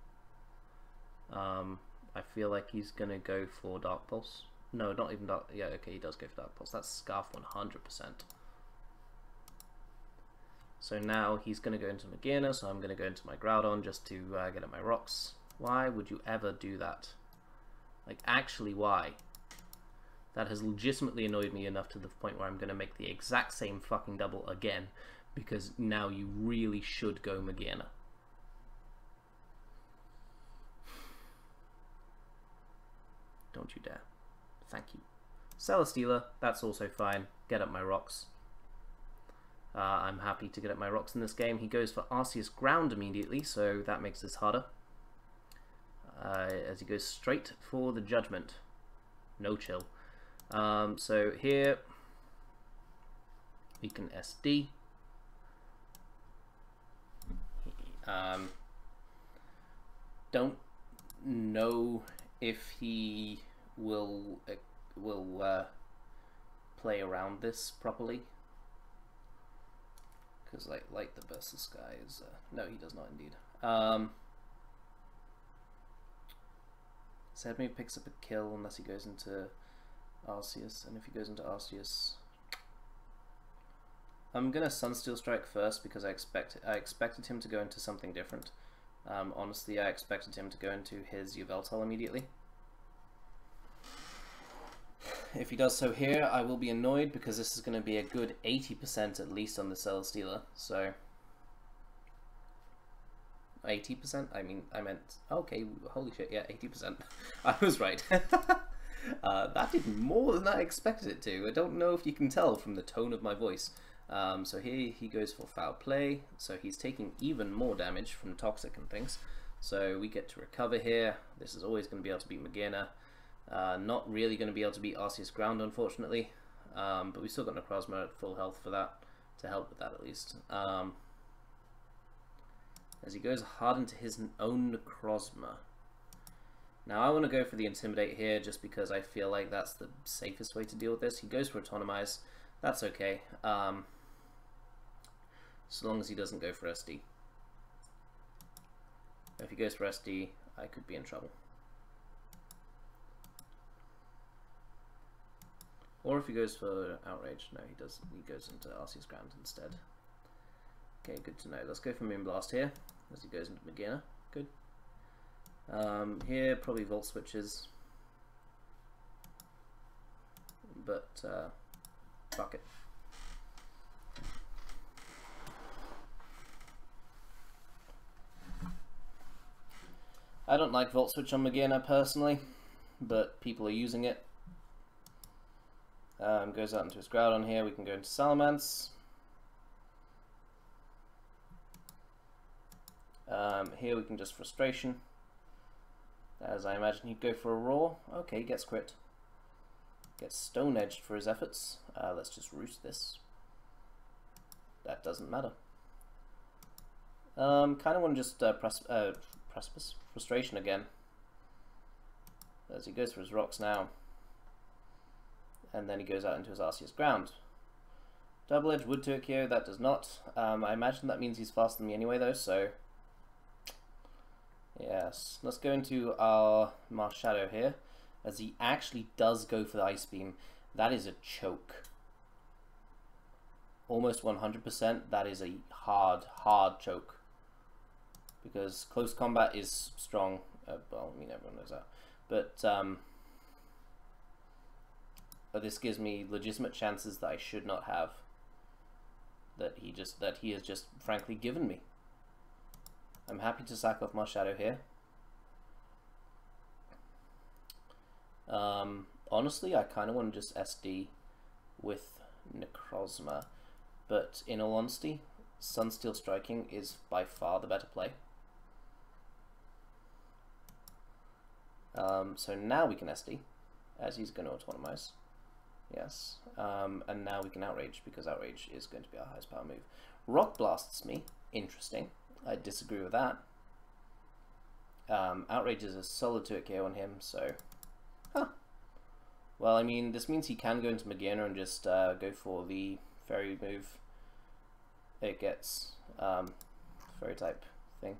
I feel like he's gonna go for Dark Pulse. No, not even Dark. Yeah, okay, he does go for Dark Pulse. That's Scarf 100%. So now he's gonna go into Magearna, so I'm gonna go into my Groudon just to get at my rocks. Why would you ever do that? Like, actually, why? That has legitimately annoyed me enough to the point where I'm gonna make the exact same fucking double again, because now you really should go Magearna. Don't you dare. Thank you. Celesteela, that's also fine. Get up my rocks. I'm happy to get up my rocks in this game. He goes for Arceus Ground immediately, so that makes this harder. As he goes straight for the Judgment. No chill. So here we can SD. Don't know if he will play around this properly, because like Light the Versus Sky is no, he does not indeed. Sedmie picks up a kill unless he goes into Arceus, and if he goes into Arceus, I'm gonna Sunsteel Strike first because I expected him to go into something different. Honestly, I expected him to go into his Yveltal immediately. If he does so here, I will be annoyed because this is going to be a good 80% at least on the Celesteela. So 80%? I meant okay. Holy shit! Yeah, 80%. I was right. That did more than I expected it to. I don't know if you can tell from the tone of my voice. So here he goes for Foul Play. So he's taking even more damage from Toxic and things. So we get to recover here. This is always going to be able to beat Magearna. Not really going to be able to beat Arceus Ground, unfortunately. But we still got Necrozma at full health for that, to help with that at least. As he goes hard into his own Necrozma. Now I want to go for the Intimidate here just because I feel like that's the safest way to deal with this. He goes for Autonomize. That's okay. So long as he doesn't go for SD. If he goes for SD, I could be in trouble. Or if he goes for Outrage, no, he does. He goes into Arceus Ground instead. Okay, good to know. Let's go for Moonblast here as he goes into Magearna. Good. Here probably Volt Switches, but fuck it. I don't like Volt Switch on Magearna personally, but people are using it. Goes out into his Groudon here. We can go into Salamence. Here we can just Frustration, as I imagine he'd go for a Roar. Okay, gets crit. Gets Stone Edged for his efforts. Let's just Roost this. That doesn't matter. Kind of want to just Precipice Frustration again, as he goes for his Rocks now. And then he goes out into his Arceus Ground. Double Edge Wood Turkio, that does not. I imagine that means he's faster than me anyway though, so... Yes, let's go into our Marshadow here, as he actually does go for the Ice Beam. That is a choke. Almost 100%, that is a hard choke. Because close combat is strong. Well, I mean, everyone knows that. But this gives me legitimate chances that I should not have. That he has just frankly given me. I'm happy to sack off Marshadow here. Honestly, I kind of want to just SD with Necrozma, but in all honesty, Sunsteel Striking is by far the better play. So now we can SD, as he's going to Autonomize. Yes, and now we can Outrage, because Outrage is going to be our highest power move. Rock Blasts me. Interesting. I disagree with that. Outrage is a solid 2-KO on him, so... Huh. Well, I mean, this means he can go into Magearna and just go for the Fairy move. It gets Fairy type thing.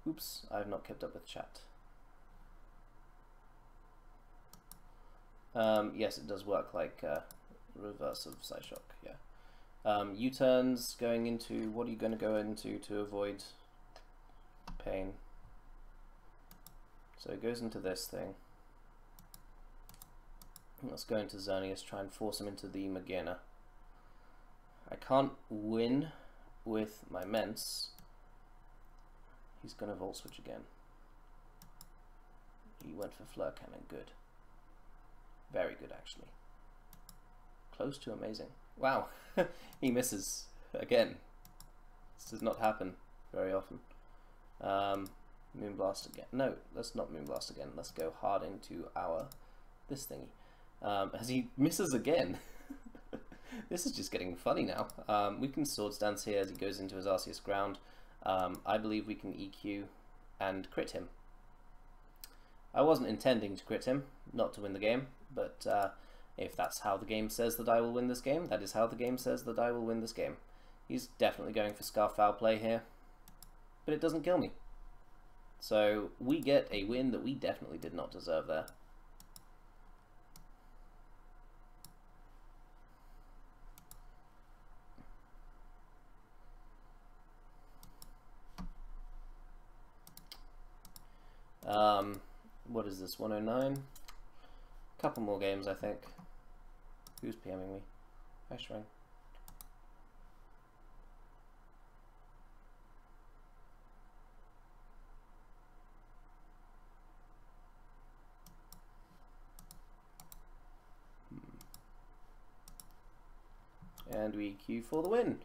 Oops, I have not kept up with chat. Yes, it does work like reverse of Psyshock, yeah. U-turns going into... What are you going to go into to avoid pain? So it goes into this thing. Let's go into Xerneas, try and force him into the Magearna. I can't win with my Mence. He's going to Volt Switch again. He went for Flare Cannon, good. Very good, actually. Close to amazing. Wow, he misses again. This does not happen very often. Moonblast again. No, let's not Moonblast again. Let's go hard into our this thingy. As he misses again. This is just getting funny now. We can Swords Dance here as he goes into his Arceus Ground. I believe we can EQ and crit him. I wasn't intending to crit him, not to win the game, but if that's how the game says that I will win this game, that is how the game says that I will win this game. He's definitely going for Scarf Foul Play here, but it doesn't kill me. So we get a win that we definitely did not deserve there. What is this, 109? Couple more games, I think. Who's PMing me? Hi, Shrine. And we queue for the win.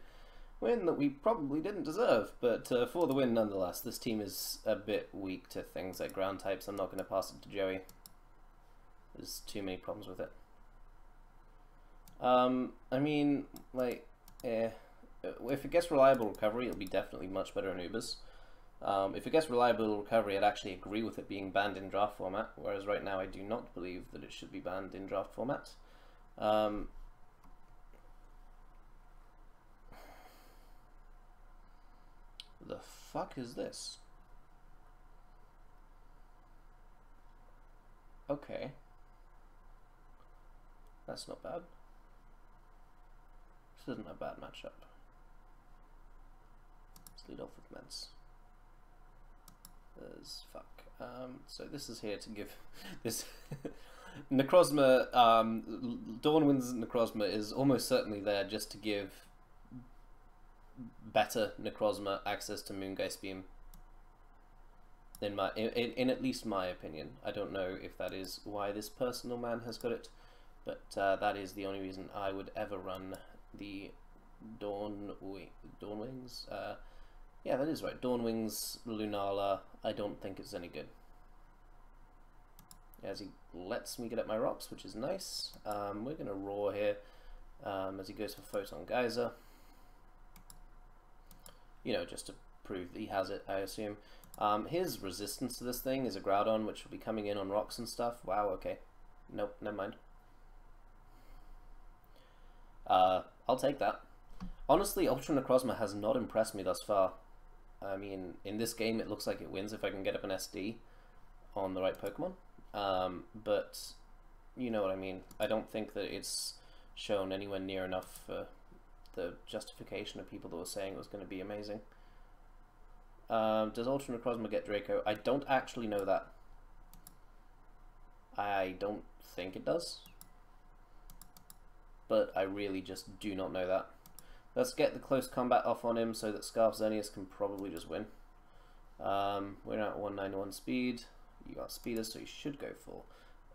Win that we probably didn't deserve, but for the win nonetheless. This team is a bit weak to things like ground types. I'm not going to pass it to Joey. There's too many problems with it. I mean, like, if it gets reliable recovery, it'll be definitely much better in Ubers. If it gets reliable recovery, I'd actually agree with it being banned in draft format, whereas right now I do not believe that it should be banned in draft format. The fuck is this? Okay. That's not bad. This isn't a bad matchup. Let's lead off with Meds. There's fuck. So this is here to give this Necrozma, Dawnwind's Necrozma is almost certainly there just to give better Necrozma access to Moongeist Beam. In at least my opinion. I don't know if that is why this personal man has got it, but that is the only reason I would ever run the Dawnwings. Yeah, that is right. Dawnwings, Lunala. I don't think it's any good. As he lets me get up my rocks, which is nice. We're going to roar here as he goes for Photon Geyser. You know, just to prove that he has it, I assume. His resistance to this thing is a Groudon, which will be coming in on rocks and stuff. Wow, okay. Nope, never mind. I'll take that. Honestly, Ultra Necrozma has not impressed me thus far. I mean, in this game, it looks like it wins if I can get up an SD on the right Pokemon. But you know what I mean. I don't think that it's shown anywhere near enough for the justification of people that were saying it was going to be amazing. Does Ultra Necrozma get Draco? I don't actually know that. I don't think it does. But I really just do not know that. Let's get the close combat off on him so that Scarf Xerneas can probably just win. We're at 191 speed. You got Speeder, so you should go for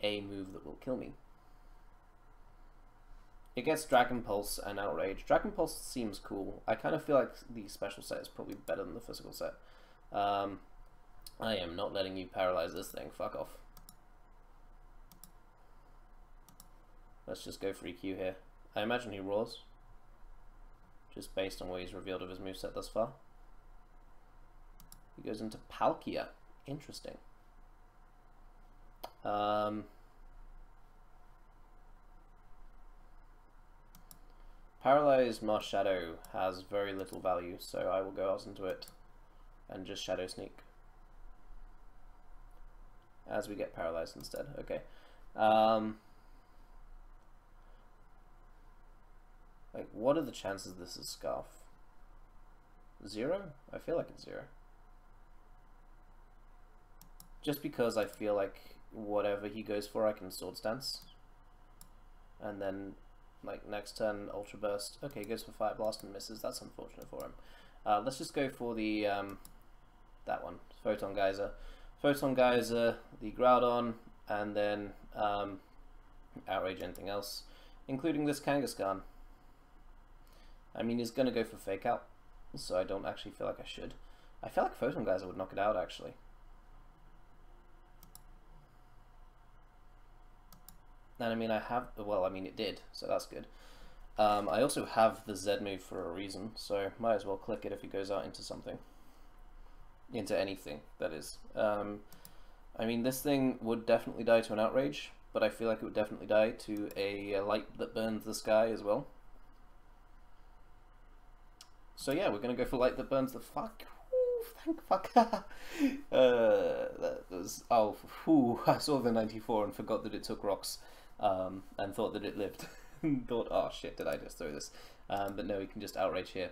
a move that will kill me. It gets Dragon Pulse and Outrage. Dragon Pulse seems cool. I kind of feel like the special set is probably better than the physical set. I am not letting you paralyze this thing. Fuck off. Let's just go for EQ here. I imagine he roars. Just based on what he's revealed of his moveset thus far. He goes into Palkia. Interesting. Paralyzed Marsh Shadow has very little value, so I will go out into it and just Shadow Sneak. As we get paralyzed instead. Okay. Like, what are the chances this is Scarf? 0? I feel like it's 0. Just because I feel like whatever he goes for, I can Sword Stance. And then, like, next turn, Ultra Burst. Okay, he goes for Fire Blast and misses. That's unfortunate for him. Let's just go for the, that one. Photon Geyser. Photon Geyser, the Groudon, and then Outrage anything else, including this Kangaskhan. I mean, he's going to go for Fake Out, so I don't actually feel like I should. I feel like Photon Geyser would knock it out, actually. And I mean, I have, well, I mean, it did, so that's good. I also have the Z move for a reason, so might as well click it if it goes out into something. Into anything, that is. I mean, this thing would definitely die to an Outrage, but I feel like it would definitely die to a light that burns the sky as well. So yeah, we're gonna go for light that burns the fuck. Ooh, thank fuck. That was, oh, whew, I saw the 94 and forgot that it took rocks, and thought that it lived. Thought, oh shit, did I just throw this? But no, we can just Outrage here,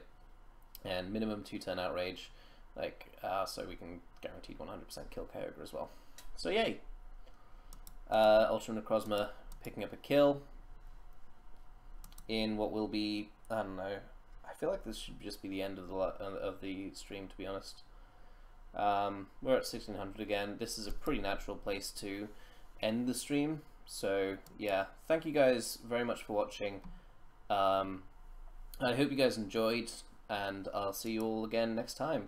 and minimum 2-turn Outrage, like, so we can guaranteed 100% kill Kyogre as well. So yay! Ultra Necrozma picking up a kill in what will be, I don't know. I feel like this should just be the end of the stream, to be honest. We're at 1600 again. This is a pretty natural place to end the stream. So yeah, thank you guys very much for watching. I hope you guys enjoyed. and I'll see you all again next time.